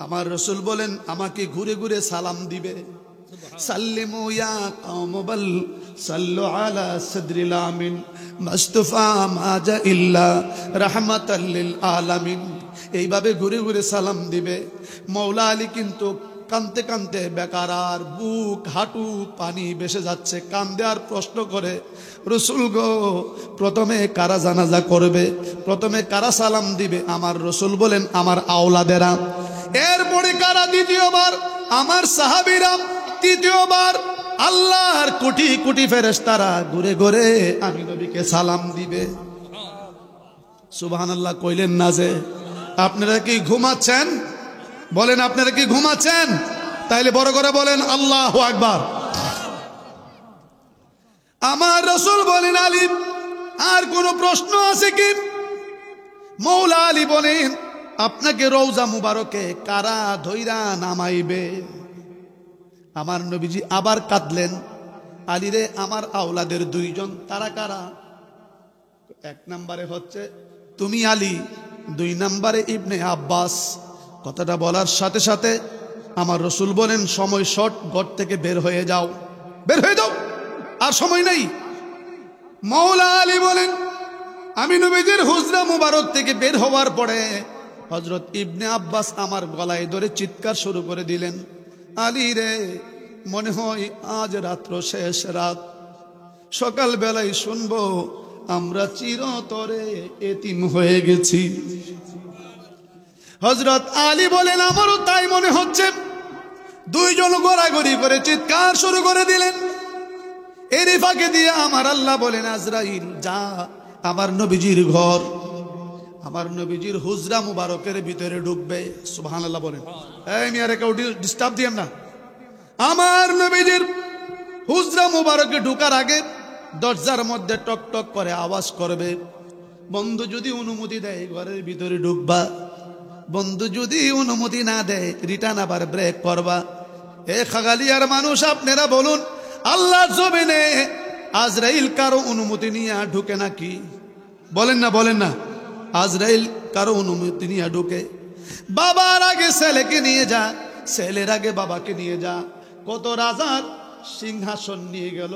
আমার রসুল বলেন, আমাকে ঘুরে ঘুরে সালাম দিবে। সাল্লিমু ইয়া কওম বাল সাল্লু আলা সাদরিল আমিন মুস্তাফা মাজা ইল্লা রাহমাতাল লিল আলামিন। এইভাবে ঘুরে ঘুরে সালাম দিবে। মাওলা আলী কিন্তু কানতে কানতে বেকার, আর বুক হাঁটু পানি ভেসে যাচ্ছে, কান্দে আর প্রশ্ন করে, রসুল গো, প্রথমে কারা জানাজা করবে? প্রথমে কারা সালাম দিবে? আমার রসুল বলেন, আমার আওলাদেরা। এরপরে কারা? দ্বিতীয়বার আমার সাহাবীরা। তৃতীয়বার আল্লাহর কোটি কোটি ফেরেশতারা ঘুরে ঘুরে আমি নবীকে সালাম দিবে। সুবহানাল্লাহ কইলেন না যে? আপনারা কি ঘুমাচ্ছেন? বলেন, আপনারা কি ঘুমাচ্ছেন? তাইলে বড় করে বলেন আল্লাহু আকবার। আমার রাসূল বলেন, আলী আর কোন প্রশ্ন আছে কি? মাওলা আলী বলেন, আপনাকে রওজা মুবারকে কারা ধইরা নামাইবে? আমার নবীজি আবার কাঁদলেন। আলী রে, আমার আওলাদের 2 জন। তারা কারা? 1 নম্বরে হচ্ছে তুমি আলী, 2 নম্বরে ইবনে আব্বাস। কথাটা বলার সাথে সাথে আমার রসুল বলেন, সময় শর্ট, ঘর থেকে বের হয়ে যাও, বের হয়ে যাও, আর সময় নেই। মাওলা আলী বলেন, আমি নবীজির হুজরা মুবারক থেকে বের হওয়ার পরে হযরত ইবনে আব্বাস আমার গলায় ধরে চিৎকার শুরু করে দিলেন, আলী রে, মনে হয় আজ রাত্র শেষ রাত, সকাল বেলায় শুনবো আমরা চিরতরে এতিম হয়ে গেছি। হযরত আলী বলেন, আমারও তাই মনে হচ্ছে। 2 জন গড়াগড়ি করে চিৎকার শুরু করে দিলেন। এরই ফাঁকে দিয়ে আমার আল্লাহ বলেন, আজরাইল যা আমার নবীজির ঘর, আমার নবীজির হুজরা মুবারকের ভিতরে ঢুকবে। সুবহানাল্লাহ বলেন। এই মিয়ারে কেউ ডিস্টার্ব দিয়েন না। আমার নবীজির হুজরা মুবারকে ঢুকার আগে দরজার মধ্যে টক টক করে আওয়াজ করবে। বন্ধু যদি অনুমতি দেয় ঘরের ভিতরে ঢুকবা, বন্ধু যদি অনুমতি না দেয় রিটার্ন আবার ব্রেক করবা। এ খাগালিয়ার মানুষ, আপনারা বলুন, আল্লাহর জমিনে আজরাইল কারো অনুমতি নিয়ে ঢুকে নাকি? বলেন না, বলেন না। আজরাইল কারো অনুমতি নিয়ে ঢুকে? বাবার আগে ছেলেকে নিয়ে যা, ছেলের আগে বাবাকে নিয়ে যা। কত রাজার সিংহাসন নিয়ে গেল,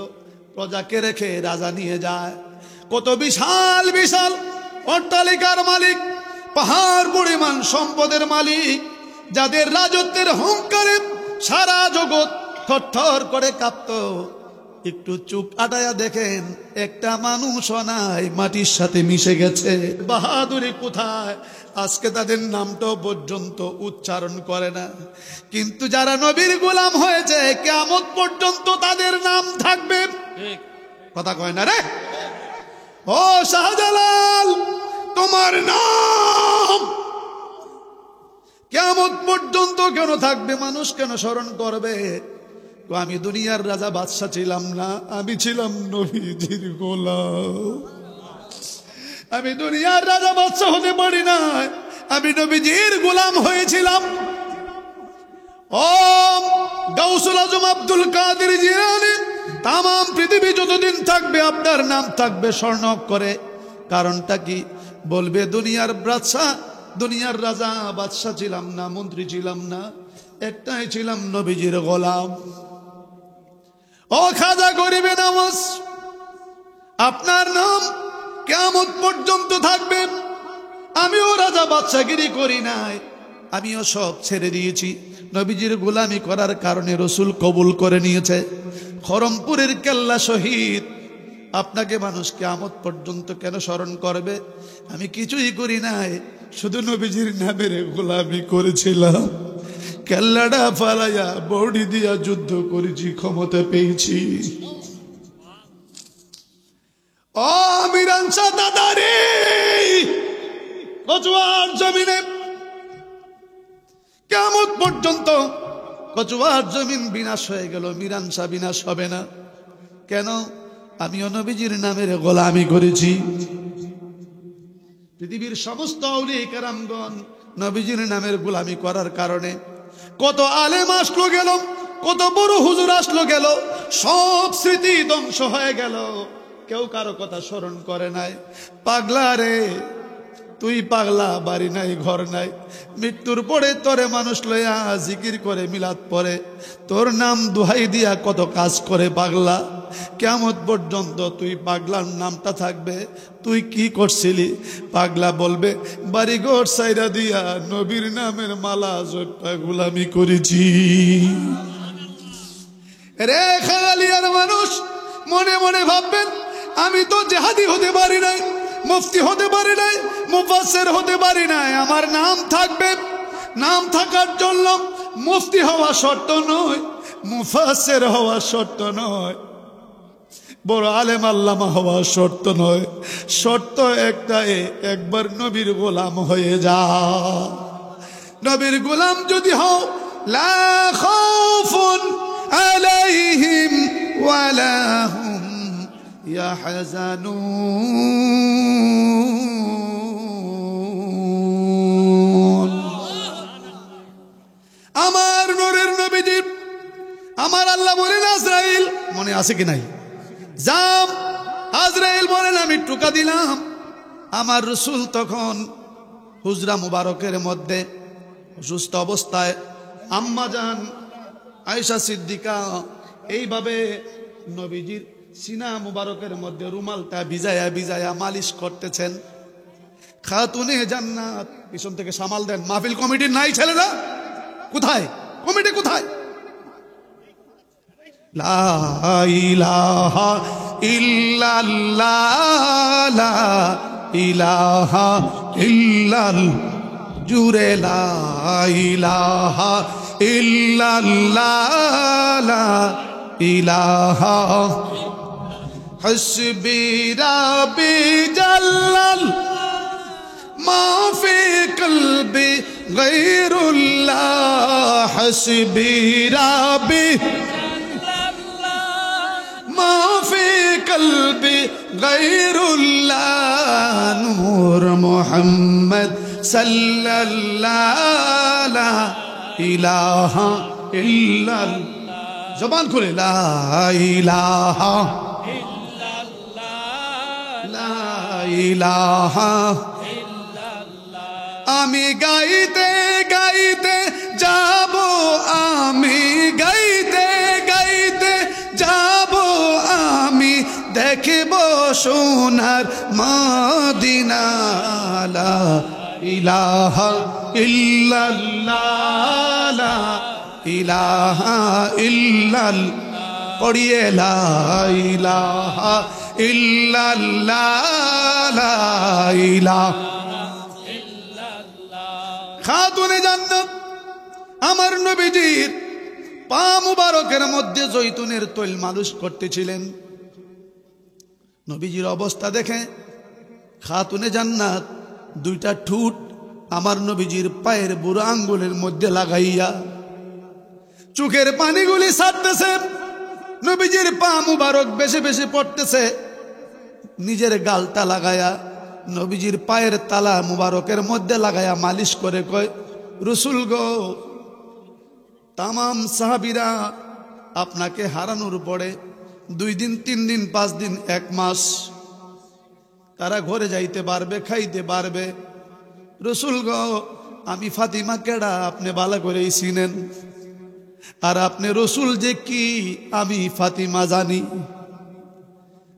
প্রজাকে রেখে রাজা নিয়ে যায়। কত বিশাল বিশাল অট্টালিকার মালিক, পাহাড় পরিমাণ সম্পদের মালিক, যাদের রাজত্বের হুঙ্কারে সারা জগৎ থরথর করে কাঁপত। একটু চুপ আটায়া দেখেন, একটা মানুষও নাই, মাটির সাথে মিশে গেছে। বাহাদুরি কোথায়? আজকে তাদের নামটাও পর্যন্ত উচ্চারণ করে না। কিন্তু যারা নবীর গোলাম হয়েছে, কিয়ামত পর্যন্ত তাদের নাম থাকবে। কথা কয় না রে? ও শাহজালাল, তোমার নাম কিয়ামত পর্যন্ত কেন থাকবে? মানুষ কেন স্মরণ করবে? আমি দুনিয়ার রাজা বাদশা ছিলাম না, আমি ছিলাম নবীজির গোলাম। আমি দুনিয়ার রাজা বাদশা হতে পারি না, আমি নবীজির গোলাম হয়েছিলাম। ও গাউসুল আজম আব্দুল কাদের জিলানী তামাম পৃথিবী যতদিন থাকবে আপনার নাম থাকবে স্বর্ণ করে। কারণটা কি? বলবে দুনিয়ার বাদশাহ, দুনিয়ার রাজা বাদশাহ ছিলাম না, মন্ত্রী ছিলাম না, একটাই ছিলাম নবীজির গোলাম। ও খাজা গরিবে নামাজ, আপনার নাম কিয়ামত পর্যন্ত থাকবে। আমিও রাজা বাদশাগিরি করি নাই, আমিও সব ছেড়ে দিয়েছি। নবীজির গোলামি করার কারণে রসুল কবুল করে নিয়েছে। খরমপুরের কেল্লা শহীদ, আপনাকে মানুষ কিয়ামত পর্যন্ত কেন স্মরণ করবে? আমি কিছুই করি নাই, শুধু নবীজির নামের গোলামি করেছিলাম। কেল্লাটা ফালাইয়া বডি দিয়া যুদ্ধ করেছি, ক্ষমতা পেয়েছি। ও মিরান শাহ দাদারে, কচুয়ার জমিনে কিয়ামত পর্যন্ত কচুয়ার জমিন বিনাশ হয়ে গেল, মিরান শাহ বিনাশ হবে না কেন? আমিও নবীজির নামের গোলামি করেছি। পৃথিবীর সমস্ত আউলিয়া কেরামগণ নবীজির নামের গোলামি করার কারণে কত আলেম আসলো গেল, কত বড় হুজুর আসলো গেল, সব স্মৃতি ধ্বংস হয়ে গেল। কেউ কারো কথা স্মরণ করে নাই। পাগলা রে তুই পাগলা, বাড়ি নাই ঘর নাই, মৃত্যুর পরে তোরে মানুষ লইয়া জিকির করে মিলাদ পড়ে, তোর নাম দুহাই দিয়া কত কাজ করে পাগলা। কিয়ামত পর্যন্ত তুই পাগলার নামটা থাকবে। তুই কি করছিলি? পাগলা বলবে বাড়ি ঘর সাইরা দিয়া নবীর নামের মালা জপা গোলামি করেছি। রে খালিয়ার মানুষ মনে মনে ভাববেন, আমি তো জেহাদি হতে পারি নাই, মুফতি হতে পারি নাই, মুফাসসির হতে পারি নাই, আমার নাম থাকবে। নাম থাকার জন্য মুফতি হওয়া শর্ত নয়, মুফাসসির হওয়া শর্ত নয়, বড় আলেম আল্লামা হওয়া শর্ত নয়। শর্ত একটাই, একবার নবীর গোলাম হয়ে যা। নবীর গোলাম যদি হও, লা খাউফুন আলাইহিম ওয়ালা হুম ইয়াহজানুন। আমার নূরের নবীজি, আমার আল্লাহ বলেন আজরাইল, মনে আছে কি নাই? যাম, আজরাইল বলেন আমি টোকা দিলাম। আমার রসুল তখন হুজরা মুবারকের মধ্যে অসুস্থ অবস্থায় আম্মা জান আয়েশা সিদ্দিকা এইভাবে নবীজির সিনা মুবারকের মধ্যে রুমালটা ভিজায়া ভিজায়া মালিশ করতেছেন। খাতুনে জান্নাত পিছন থেকে সামাল দেন, মাহফিল কমিটির নাই ছেলেরা? কোথায় কমিটি, কোথায়? লা ইলাহা ইল্লাল্লাহ, লা ইলাহা ইল্লাল্লাহ, জুরে লা ইলাহা ইল্লাল্লাহ, লা ইলাহা। হাসবি রাব্বি জাল্লাল মা ফি কলবি গায়রুল্লাহ, হাসবি রাব্বি মা ফি কলবি গায়রুল্লাহ, নূর মুহাম্মদ সাল্লাল্লাহু লা ইলাহা ইল্লাল্লাহ। জবান খুলে লা ইলাহা ইল্লাল্লাহ, লা ইলাহা ইল্লাল্লাহ। আমি গাইতে গাইতে যাব, আমি গাইতে গাইতে যাব, আমি দেখব সোনার মদিনা। লা ইলাহা ইল্লাল্লাহ, লা ইলাহা ইল্লাল্লাহ। পড়িয়ে লা ইলাহা ইল্লাল্লাহ, লা ইলাহা ইল্লাল্লাহ। খাতুনে জান্নাত আমার নবীজির পা মুবারকের মধ্যে জৈতুনের তৈল মালিশ করতেছিলেন। নবীজির অবস্থা দেখে খাতুনে জান্নাত দুইটা ঠুট আমার নবীজির পায়ের বুড়ো আঙ্গুলের মধ্যে লাগাইয়া চোখের পানিগুলি ছাড়তেছে। নবীজির পা মুবারক বেশি বেশি পড়তেছে। নিজের গালটা লাগায়া নবীজির পায়ের তালা মুবারকের মধ্যে লাগায়া মালিশ করে কয়, রসুল গো, তামাম সাহাবীরা আপনাকে হারানোর পরে 2 দিন 3 দিন 5 দিন 1 মাস তারা ঘরে যাইতে পারবে, খাইতে পারবে। রসুল গো, আমি ফাতিমা কেডা আপনি ভালো করেই চিনেন, আর আপনি রসুল যে কি আমি ফাতিমা জানি।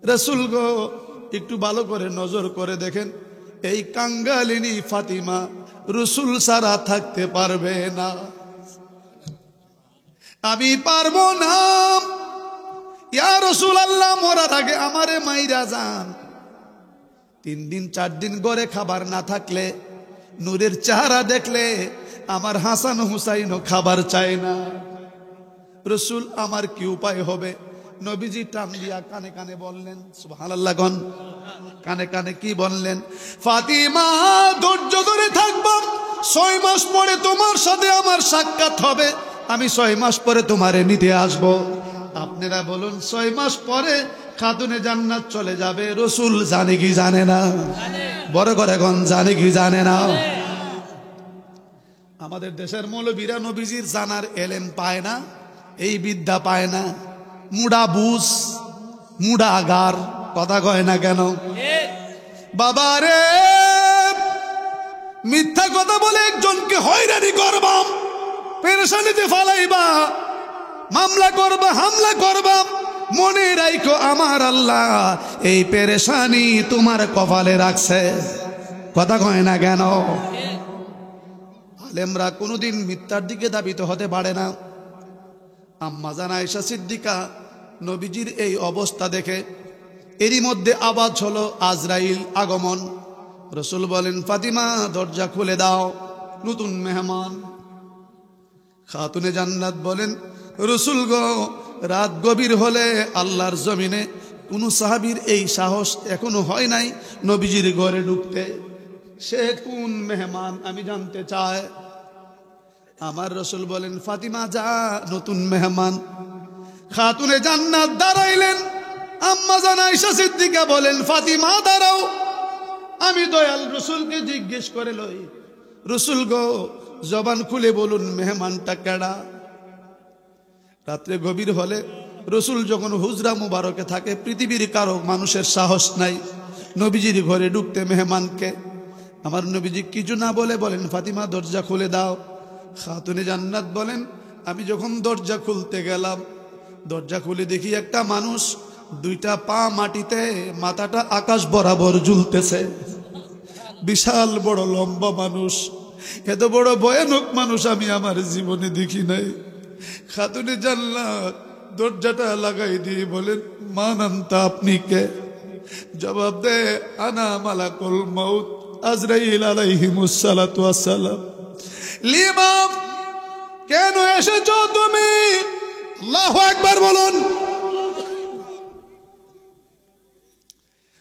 রসুল গো, একটু ভালো করে নজর করে দেখেন, এই কাঙ্গালিনী ফাতিমা রসুল ছাড়া থাকতে পারবে না। আমি পারবো না। ইয়া রাসূলুল্লাহ, মরার আগে আমারে মাইরা যান। 3 দিন 4 দিন ঘরে খাবার না থাকলে, নূরের চেহারা দেখলে আমার হাসান হুসাইনও খাবার চায় না। রসুল, আমার কি উপায় হবে? নবীজি টান দিয়া কানে কানে বললেন, সুবহানাল্লাহ গন, কানে কানে কি বললেন? ফাতিমা, ধৈর্য ধরে থাকবা, 6 মাস পরে তোমার সাথে আমার সাক্ষাৎ হবে, আমি 6 মাস পরে তোমারে নিতে আসব। আপনারা বলুন, 6 মাস পরে খাতুনে জান্নাত চলে যাবে, রসুল জানে কি জানে না? বড় করে গন, জানে কি জানে না? আমাদের দেশের মৌলবীরা নবীজির জানার এলেম পায় না, এই বিদ্যা পায় না। মুডা বুঝ, মুডা আগার, কথা কয় না কেন? বাবারে, মিথ্যা কথা বলে একজনকে হয়রানি করবা, পেরেশানিতে ফালাইবা, মামলা করবা, হামলা করবা, মনে রাখো আমার আল্লাহ এই পেরেশানি তোমার কপালে রাখছে। কথা কয় না কেন? আলেমরা কোনোদিন মিথ্যার দিকে ধাবিত হতে পারে না। আম্মা জান আয়েশা সিদ্দিকা নবীজির এই অবস্থা দেখে, এরই মধ্যে আওয়াজ হলো আজরাইল আগমন। রসুল বলেন, ফাতিমা দরজা খুলে দাও, নতুন মেহমান। খাতুনে জান্নাত বলেন, রসুল গো, রাত গভীর হলে আল্লাহর জমিনে কোন সাহাবীর এই সাহস এখনো হয় নাই নবীজির ঘরে ঢুকতে। সে কোন মেহমান আমি জানতে চাই। আমার রসুল বলেন, ফাতিমা যা, নতুন মেহমান। খাতুনে জান্নাত দাঁড়াইলেন। আম্মা জান আয়েশা সিদ্দিকা বলেন, ফাতিমা দাঁড়াও, আমি দয়াল রসুলকে জিজ্ঞেস করে লই। রসুল গো, জবান খুলে বলুন, মেহমানটা কেডা? রাত্রে গভীর হলে রসুল যখন হুজরা মুবারকে থাকে, পৃথিবীর কারো মানুষের সাহস নাই নবীজির ঘরে ঢুকতে মেহমানকে। আমার নবীজি কিছু না বলে বলেন, ফাতিমা দরজা খুলে দাও। খাতুনে জান্নাত বলেন, আমি যখন দরজা খুলতে গেলাম, দরজা খুলে দেখি একটা মানুষ, 2টা পা মাটিতে, মাথাটা আকাশ বরাবর ঝুলতেছে। বিশাল বড় লম্বা মানুষ, এত বড় ভয়ানক মানুষ আমি আমার জীবনে দেখি নাই। খাতুনে জান্নাত দরজাটা লাগাই দিয়ে বলেন, মান আনতা, আপনি কে? জবাব দে, আনা মালাকুল মউত আজরাইল আলাইহিমুস সালাতু ওয়াস সালাম। লিমা, কেন এসেছো তুমি? আল্লাহু আকবার বলুন।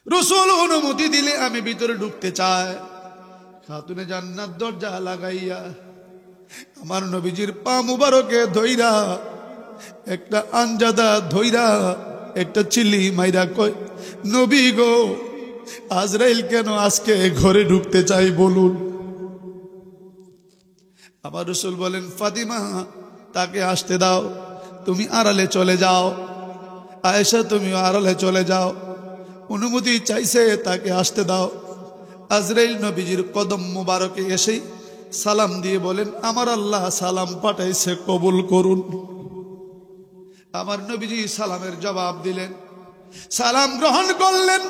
রসুল অনুমতি দিলে আমি ভিতরে ঢুকতে চাই। খাতুনে জান্নাত দরজা লাগাইয়া আমার নবীজির পা মুবারকে ধইরা, একটা আঞ্জাদা ধইরা, একটা চিলি মাইরা কয়, নবী গো, আজরাইল কেন আজকে ঘরে ঢুকতে চাই বলুন। আমার রসুল বলেন, ফাতিমা তাকে আসতে দাও, তুমি আড়ালে চলে যাও। আয়েশা, তুমিও আড়ালে চলে যাও। অনুমতি চাইছে, তাকে আসতে দাও। আজরাইল নবীজির কদম মুবারকে এসেই সালাম দিয়ে বলেন, আমার আল্লাহ সালাম পাঠাইছে, কবুল করুন। আমার নবীজি সালামের জবাব দিলেন, সালাম গ্রহণ করলেন।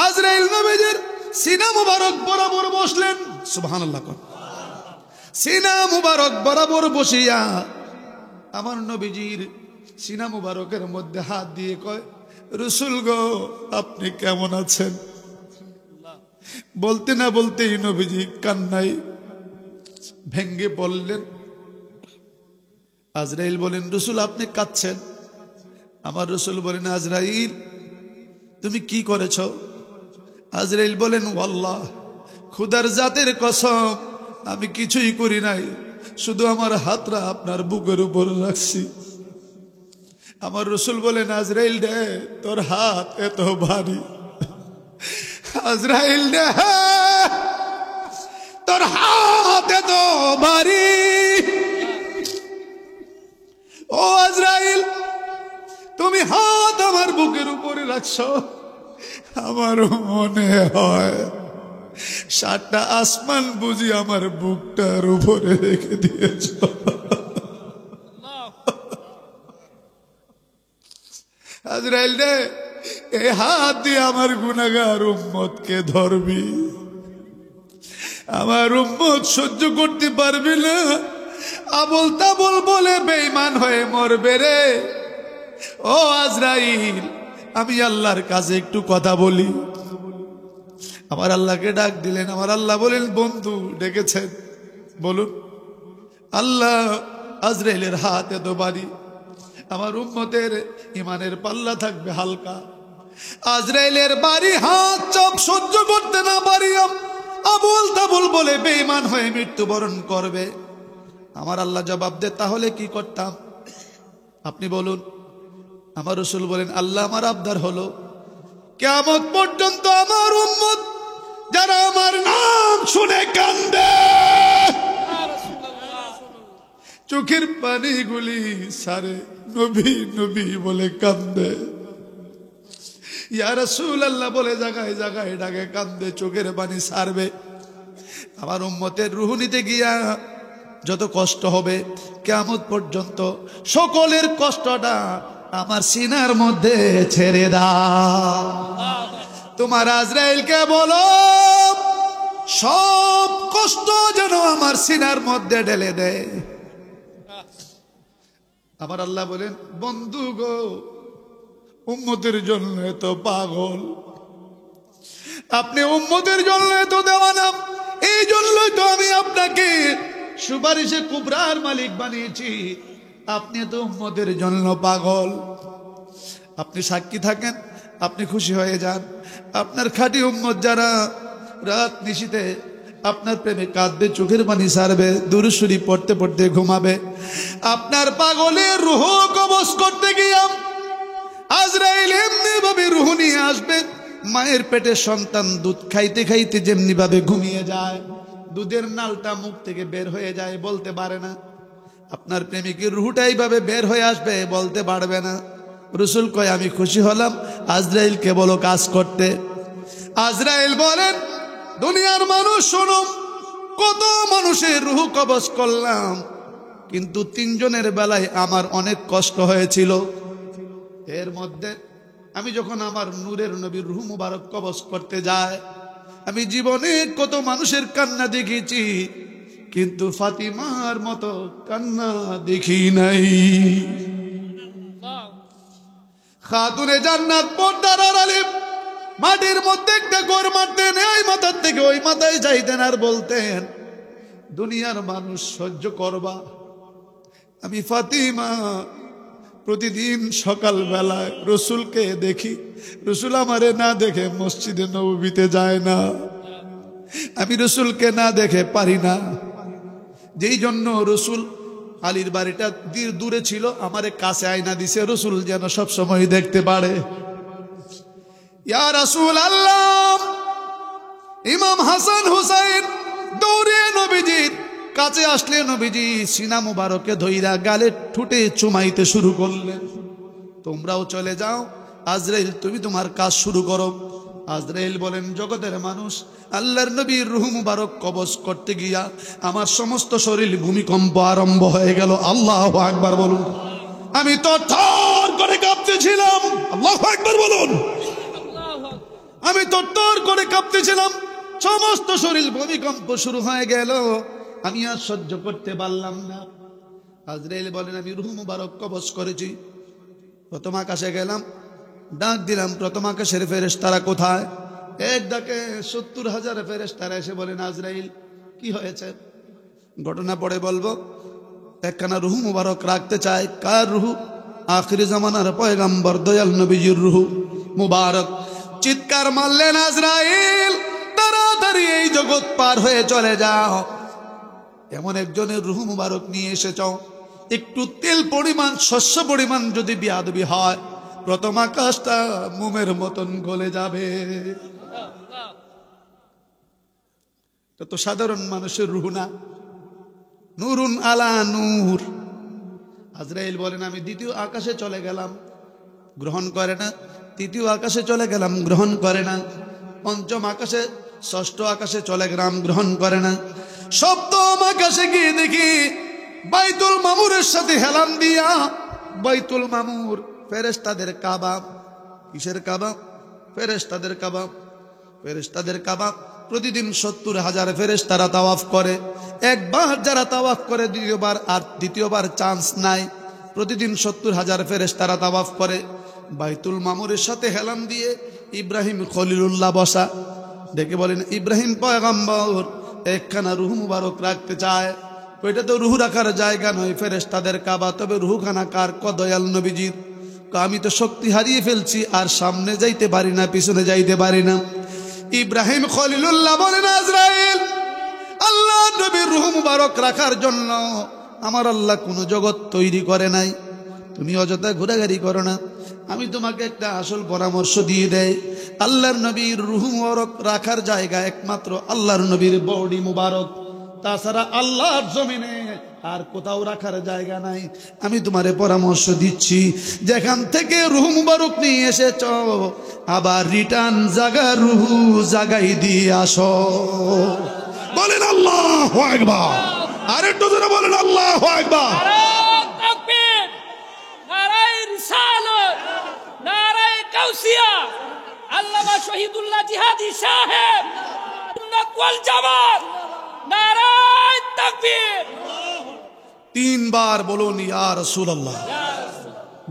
আজরাইল নবীজির সিনা মুবারক বরাবর বসলেন। সুবহানাল্লাহ। সিনা মুবারক বরাবর বসিয়া আমার নবীজির সিনা মুবারকের মধ্যে হাত দিয়ে কয়, রসুল গো, আপনি কেমন আছেন? বলতে না বলতেই নবীজি কান্নায় ভেঙ্গে পড়লেন। আজরাইল বলেন, রসুল আপনি কাঁদছেন? আমার রসুল বলেন, আজরাইল তুমি কি করেছ? আজরাইল বলেন, আল্লাহ, খুদার জাতের কসম, আমি কিছুই করি নাই, শুধু আমার হাতটা আপনার বুকের উপর রাখছি। আমার রসুল বলেন, আজরাইল রে, তোর হাত এত ভারী। আজরাইল রে, তোর হাত এত ভারী। ও আজরাইল, তুমি হাত আমার বুকের উপরে রাখছ, আমারও মনে হয় 7টা আসমান বুঝি আমার বুকটার উপরে রেখে দিয়েছ। আজরাইল রে, এই হাত দিয়ে আমার গুনাহগার উম্মতকে ধরবি, আমার উম্মত সহ্য করতে পারবি না, আবল তাবল বলে বেঈমান হয়ে মরবে রে। ও আজরাইল, আমি আল্লাহর কাছে একটু কথা বলি। আমার আল্লাহকে ডাক দিলেন। আমার আল্লাহ বলেন, বন্ধু ডেকেছেন, বলুন। আল্লাহ আজরাইলের হাত এত ভারী, আমার উম্মতের ইমানের পাল্লা থাকবে হালকা। আজরাইলের ভারী হাত চাপ সহ্য করতে না পারি আবল তাবল বলে বেঈমান হয়ে মৃত্যুবরণ করবে। আমার আল্লাহ জবাব দে, তাহলে কি করতাম আপনি বলুন। আমার রাসূল বলেন, আল্লাহ আমার আবদার হলো কিয়ামত পর্যন্ত আমার উম্মত যারা আমার নাম শুনে কান্দে, চোখের পানিগুলি সারে নবী নবী বলে কান্দে, ইয়া রাসূলুল্লাহ বলে জায়গায় জায়গায় ডাকে কান্দে, চোখের পানি সারবে, আমার উম্মতের রূহ নিতে গিয়া যত কষ্ট হবে কিয়ামত পর্যন্ত সকলের কষ্টটা আমার সিনার মধ্যে ছেড়ে দাও। তোমার আজরাইলকে বলো সব কষ্ট যেন আমার সিনার মধ্যে ঢেলে দেয়। আমার আল্লাহ বলেন, বন্ধু গো, উম্মতের জন্য এত পাগল, আপনি উম্মতের জন্য এত দেওয়ানা, এই জন্যই তো আমি আপনাকে সুপারিশে কুবরার মালিক বানিয়েছি। আপনি তো উম্মতের জন্য পাগল, আপনি সাক্ষী থাকেন, আপনি খুশি হয়ে যান। আপনার খাঁটি উম্মত যারা রাত নিশীতে আপনার প্রেমে কাঁদবে, চোখের পানি সারবে, দুরূদ শরীফ পড়তে পড়তে ঘুমাবে, আপনার পাগলের রূহ কবজ করতে গিয়া আজরাইল এমনি ভাবে রূহ নিয়ে আসবে, মায়ের পেটে সন্তান দুধ খাইতে খাইতে যেমনি ভাবে ঘুমিয়ে যায়, দুধের নালটা মুখ থেকে বের হয়ে যায়, বলতে পারে না। আপনার প্রেমিকের রূহটা এইভাবে বের হয়ে আসবে, বলতে পারবে না। রাসূল কয়, আমি খুশি হলাম, আজরাইলকে বলো কাজ করতে। আজরাইল বলেন, দুনিয়ার মানুষ শোনো, কত মানুষের রূহ কবজ করলাম, কিন্তু 3 জনের বেলায় আমার অনেক কষ্ট হয়েছিল। এর মধ্যে আমি যখন আমার নূরের নবীর রূহ মুবারক কবজ করতে যাই, আমি জীবনে কত মানুষের কান্না দেখেছি, কিন্তু ফাতিমার মতো কান্না দেখি নাই। খাতুনে জান্নাত পর্দার আড়ালে মাটির মধ্যে একটা গোর মারতেন, এই মাথার থেকে ওই মাথায় যাইতেন আর বলতেন, দুনিয়ার মানুষ সহ্য করবা। আমি ফাতিমা প্রতিদিন সকাল বেলায় রসুলকে দেখি, রসুল আমারে না দেখে মসজিদে নববীতে যায় না, আমি রসুলকে না দেখে পারি না। যেই জন্য রসুল আলীর বাড়িটা দূরে ছিল, আমারে কাছে আয়না দিছে, রসুল যেন সব সময় দেখতে পারে। ইয়া রাসূল আল্লাহ, ইমাম হাসান হুসাইন দৌড়ে নবীজির কাছে আসলে নবীজি সিনা মুবারকে ধইরা গালে ঠুটে চুমাইতে শুরু করলেন। তোমরাও চলে যাও, আজরাইল তুমি তোমার কাজ শুরু করো। আজরাইল বলেন, জগতের মানুষ, আল্লাহর নবীর রূহ মুবারক কবজ করতে গিয়া আমার সমস্ত শরীর ভূমিকম্প আরম্ভ হয়ে গেল। আল্লাহু আকবার বলুন। আমি তো থর করে কাঁপতেছিলাম। আল্লাহু আকবার বলুন। আমি তো থর করে কাঁপতেছিলাম, সমস্ত শরীর ভূমিকম্প শুরু হয়ে গেল, আমি আর সহ্য করতে পারলাম না। আজরাইল বলেন, আমি রূহ মুবারক কবজ করেছি, প্রথম আকাশে গেলাম, ডাক দিলাম, প্রথম আকাশের ফেরেশতারা কোথায়? এক ডাকে 70,000 ফেরেশতারা এসে বলেন, আজরাইল কি হয়েছে? ঘটনা পড়ে বলবো। একখানা রূহ মুবারক রাখতে চায়। কার রূহ? আখিরি জামানার পয়গম্বর দয়াল নবীজির রূহ মুবারক। চিৎকার মারলেন, আজরাইল তাড়াতাড়ি এই জগৎ পার হয়ে চলে যাও, এমন একজনের রূহ মুবারক নিয়ে এসেছ, একটু তেল পরিমাণ, শস্য পরিমাণ যদি বিয়াদবি হয়, প্রথম আকাশটা মোমের মতন গলে যাবে। এটা তো সাধারণ মানুষের রূহ না, নূরুন আলা নূর। আজরাইল বলেন, আমি দ্বিতীয় আকাশে চলে গেলাম, গ্রহণ করে না। তৃতীয় আকাশে চলে গেলাম, গ্রহণ করে না। পঞ্চম আকাশে, ষষ্ঠ আকাশে চলে গেলাম, গ্রহণ করে না। সপ্তম আকাশে গিয়ে দেখি বাইতুল মামুরের সাথে হেলান দিয়া, বাইতুল মামুর ফেরেশতাদের কাবা। কিসের কাবা? ফেরেশতাদের কাবা। ফেরেশতাদের কাবা প্রতিদিন 70,000 ফেরেশতারা তাওয়াফ করে। একবার যারা তাওয়াফ করে দ্বিতীয়বার চান্স নাই। প্রতিদিন 70,000 ফেরেশতারা তাওয়াফ করে। বাইতুল মামুরের সাথে হেলান দিয়ে ইব্রাহিম খলিলুল্লাহ বসা। ডেকে বলেন, ইব্রাহিম পয়গম্বর একখানা রুহ মুবারক রাখতে চায়। ওইটা তো রুহ রাখার জায়গা নয়, ফেরেশতাদের কাবা। তবে রুহখানা কার? দয়াল নবীজির। আমি তো শক্তি হারিয়ে ফেলছি, আর সামনে যাইতে পারি না, পিছনে যাইতে পারি না। ইব্রাহিম খলিলুল্লাহ বলেন, আজরাইল, আল্লাহ নবীর রুহ মুবারক রাখার জন্য আমার আল্লাহ কোনো জগৎ তৈরি করে নাই। তুমি অযথা ঘোরাঘুরি করো না। আমি তোমাকে একটা আসল পরামর্শ দিয়ে দেই। আল্লাহর নবীর রুহ মুবারক রাখার জায়গা একমাত্র আল্লাহর নবীর বডি মুবারক। তাছাড়া আল্লাহর জমিনে আর কোথাও রাখার জায়গা নাই। আমি তোমারে পরামর্শ দিচ্ছি, যেখান থেকে রুহ মুবারক নিয়ে এসেছ, আবার রিটার্ন জায়গা রুহ জাগাই দিয়ে আসো। বলেন আল্লাহু আকবার। আরেকটু জোরে বলেন আল্লাহু আকবার। নারায়ে তাকবীর, নারায়ে রিসালাত, নারায়ে কাউসিয়া। আল্লামা শহীদুল্লাহ জিহাদি সাহেব, সুন্নাত ওয়াল জামাত, নারায়ে তাকবীর। 3 বার বলুন ইয়া রাসূলুল্লাহ,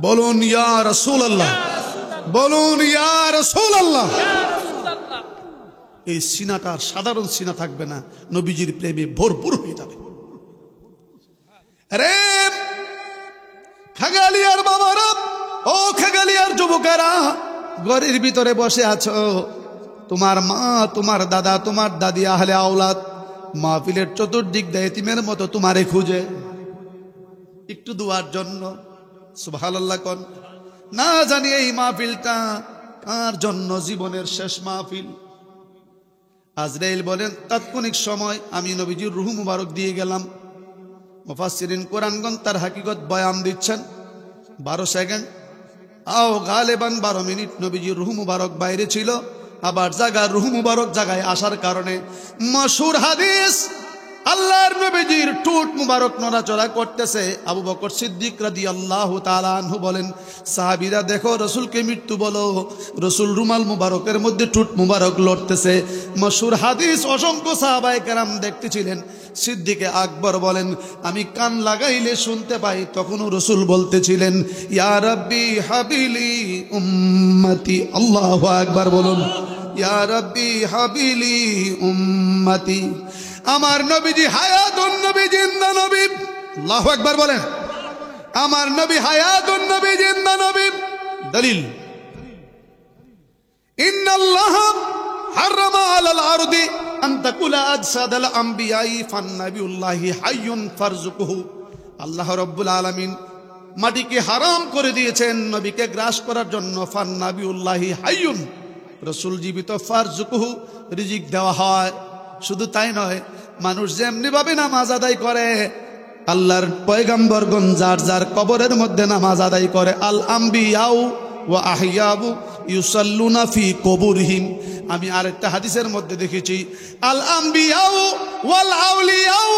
বলুন ইয়া রাসূলুল্লাহ, বলুন ইয়া রাসূলুল্লাহ। এই সিনাটা সাধারণ সিনা থাকবে না, নবীজির প্রেমে ভরপুর হয়ে যাবে। আরে খাগালিয়ার বাবারা, ও খাগালিয়ার যুবকেরা, ঘরের ভিতরে বসে আছো। তোমার মা, তোমার দাদা, তোমার দাদি, আহলে আওলাদ মাহফিলের চতুর্দিক দিয়ে এতিমের মতো তোমারে খুঁজে একটু দুয়ার জন্য। সুবহানাল্লাহ কোন না জানি এই মাহফিলটা কার জন্য জীবনের শেষ মাহফিল। আজরাইল বলেন, তাৎক্ষণিক সময় আমি নবীজির রূহ মুবারক দিয়ে গেলাম। মুফাসসিরিন কোরআনগণ তার হাকিকত বয়ান দিচ্ছেন। 12 সেকেন্ড আও গালেবান 12 মিনিট নবীজির রূহ মুবারক বাইরে ছিল। আবার জায়গার রূহ মুবারক জায়গায় আসার কারণে মশহুর হাদিস, আল্লাহর নবীজির ঠোঁট মুবারক নড়াচড়া করতেছে। আবু বকর সিদ্দিক রাদিয়াল্লাহু তাআলা আনহু বলেন, সাহাবীরা দেখো রাসূলকে মৃত্যু বলো। রাসূল রুমাল মুবারকের মধ্যে ঠোঁট মুবারক লড়তেছে। মশহুর হাদিস, অসংখ্য সাহাবায়ে কেরাম দেখতেছিলেন। সিদ্দিকে আকবর বলেন, আমি কান লাগাইলে শুনতে পাই। তখনও রাসূল বলতেছিলেন, ইয়া রাব্বি হাবিলি উম্মতি। আল্লাহু আকবার বলুন, ইয়া রাব্বি হাবিলি উম্মতি। আমার নবীজি হায়াতুন নবী, জিন্দা নবী। আল্লাহু আকবার বলেন, আমার নবী হায়াতুন নবী, জিন্দা নবী। দলিল, ইন্নাল্লাহ হারামা আলাল আরদি আন তাকুলা আজসাদাল আমবিয়াই ফান্নাবিউল্লাহি হাইয়ুন ফারজুকুহু। আল্লাহ রাব্বুল আলামিন মাটিকে হারাম করে দিয়েছেন নবীকে গ্রাস করার জন্য। ফান্নাবিউল্লাহি হাইয়ুন, রাসূল জীবিত, ফারজুকুহু, রিজিক দেওয়া হয়। শুধু তাই নয়, মানুষ যেমনি ভাবে নামাজ আদায় করে, আল্লাহর পয়গম্বরগণ যার যার কবরের মধ্যে নামাজ আদায় করে, আল আম্বিয়াউ ওয়া আহিয়াবু ইউসাল্লুনা ফি কবুরহিম। আমি আরেকটা হাদিসের মধ্যে দেখেছি, আল আম্বিয়াউ ওয়াল আউলিয়াউ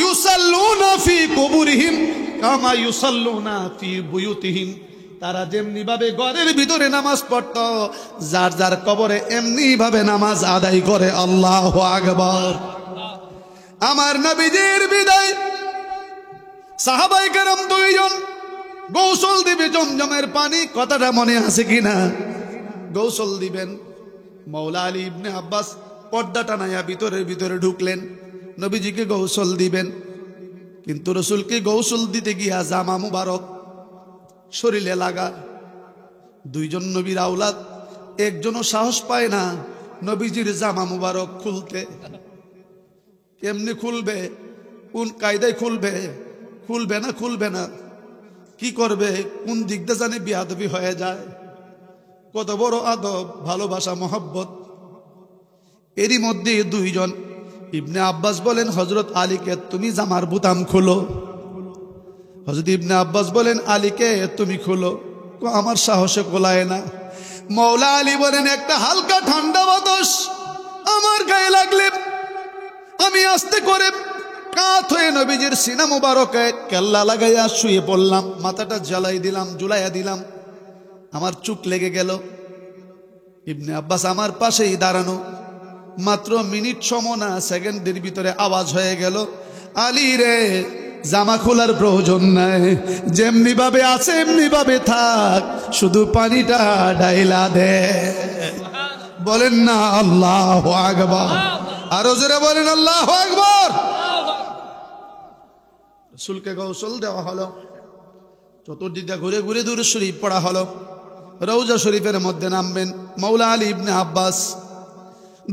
ইউসাল্লুনা ফি কবুরহিম কামা ইউসাল্লুনা ফি বুয়ুতিহিম। তারা যেমনি ভাবে ঘরের ভিতরে নামাজ পড়ত, যার যার কবরে এমনি ভাবে নামাজ আদায় করে। আল্লাহু আকবার। আমার নবীজির বিদায়, সাহাবায়ে কেরাম 2 জন গোসল দিবে জমজমের পানি। কথাটা মনে আছে কিনা? গোসল দিবেন। মাওলা আলী ইবনে আব্বাস পর্দা টানাইয়া ভিতরে ঢুকলেন, নবীজিকে গোসল দিবেন। কিন্তু রাসূলকে গোসল দিতে গিয়া জামা মুবারক শরীরে লাগা। 2 জন নবীর আওলাদ, একজনও সাহস পায় না নবীজির জামা মুবারক খুলতে। কেমনি খুলবে? কোন কায়দায় খুলবে? খুলবে না কি করবে? কোন দিক দিয়ে জানি বেয়াদবি হয়ে যায়। কত বড় আদব, ভালোবাসা, মহব্বত। এরই মধ্যে 2 জন ইবনে আব্বাস বলেন, হযরত আলীকে তুমি জামার বুতাম খুলো। হযরত ইবনে আব্বাস বলেন, আলীকে তুমি খুলো। আমার সাহসে কোলায় না। মৌলা আলী বলেন, একটা হালকা ঠান্ডা বাতাস আমার গায়ে লাগলে আমি আস্তে করে কাত হয়ে নবীজির সিনা মুবারকে কেল্লা লাগাইয়া শুয়ে পড়লাম, মাথাটা জ্বালাই দিলাম, ঝুলাইয়া দিলাম। আমার চুপ লেগে গেল। ইবনে আব্বাস আমার পাশেই দাঁড়ানো, মাত্র মিনিট সময় না, সেকেন্ডের ভিতরে আওয়াজ হয়ে গেল, আলী রে, জামা খোলার প্রয়োজন নাই, যেমনি ভাবে আছে এমনি ভাবে থাক, শুধু পানিটা ডাইলা দে। বলেন না আল্লাহু আকবার, আরো জোরে বলেন আল্লাহু আকবার। রাসূলকে গোসল দেওয়া হলো, চতুর্দিকে ঘুরে ঘুরে দুরূদ শরীফ পড়া হলো। রওজা শরীফের মধ্যে নামবেন, মৌলা আলী ইবনে আব্বাস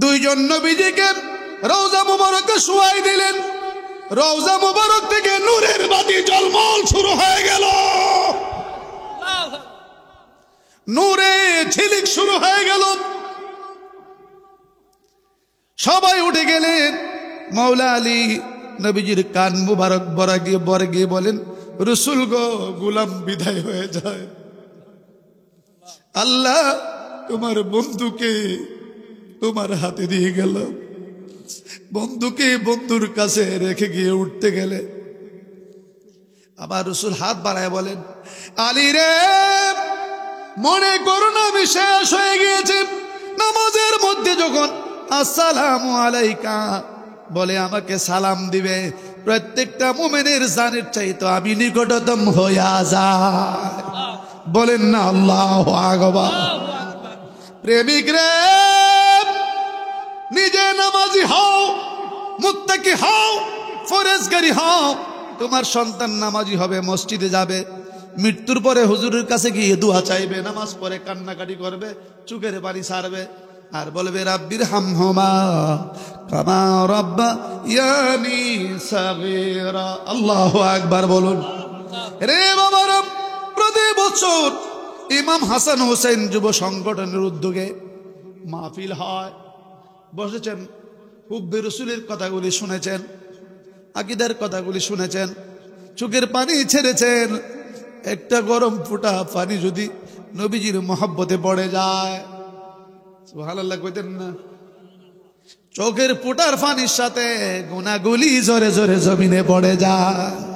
দুইজন নবীজিকে রওজা মুবারকে শুয়াই দিলেন। রওজা মুবারক থেকে নূরের বাতি ঝলমল শুরু হয়ে গেল, নূরে ঝিলিক শুরু হয়ে গেল। সবাই উঠে গেলেন। মৌলা আলী নবীজির কান মুবারক বরে গিয়ে বলেন, রসুল গো, গোলাম বিদায় হয়ে যায়। আল্লাহ তোমার বন্ধুকে তোমার হাতে দিয়ে গেল। বন্ধুকে বন্ধুর কাছে রেখে গিয়ে উঠতে গেলে আবার রসুল হাত বাড়ায় বলেন, আলী রে, মনে করো না আমি শেষ হয়ে গিয়েছি। নামাজের মধ্যে যখন আসসালামু আলাইকা বলে আমাকে সালাম দিবে, প্রত্যেকটা মুমিনের জানের চাইতো আমি নিকটতম হইয়া যায়। বলেন না আল্লাহু আকবার। প্রেমিক রে, নিজে নামাজি হও, মুত্তাকি হও, ফরজগারি হও। তোমার সন্তান নামাজি হবে, মসজিদে যাবে, মৃত্যুর পরে হুজুরের কাছে গিয়ে দোয়া চাইবে, নামাজ পড়ে কান্নাকাটি করবে, চোখের পানি ছাড়বে, আর বলবে রাব্বির হামহুমা কামা রাব্বায়ানি সাগীরা। আল্লাহু আকবার বলুন। রে বাবারা, প্রতি বছর ইমাম হাসান হোসেন যুব সংগঠনের উদ্যোগে মাহফিল হয়। বসেছেন, হুব্বে রসুলের কথাগুলি শুনেছেন, আকীদার কথাগুলি শুনেছেন, চোখের পানি ছেড়েছেন। একটা গরম ফোঁটা পানি যদি নবীজির মহব্বতে পড়ে যায়, সুবহানাল্লাহ কইতেন না? চোখের ফোঁটার পানির সাথে গুনাহগুলি জোরে জোরে জমিনে পড়ে যায়।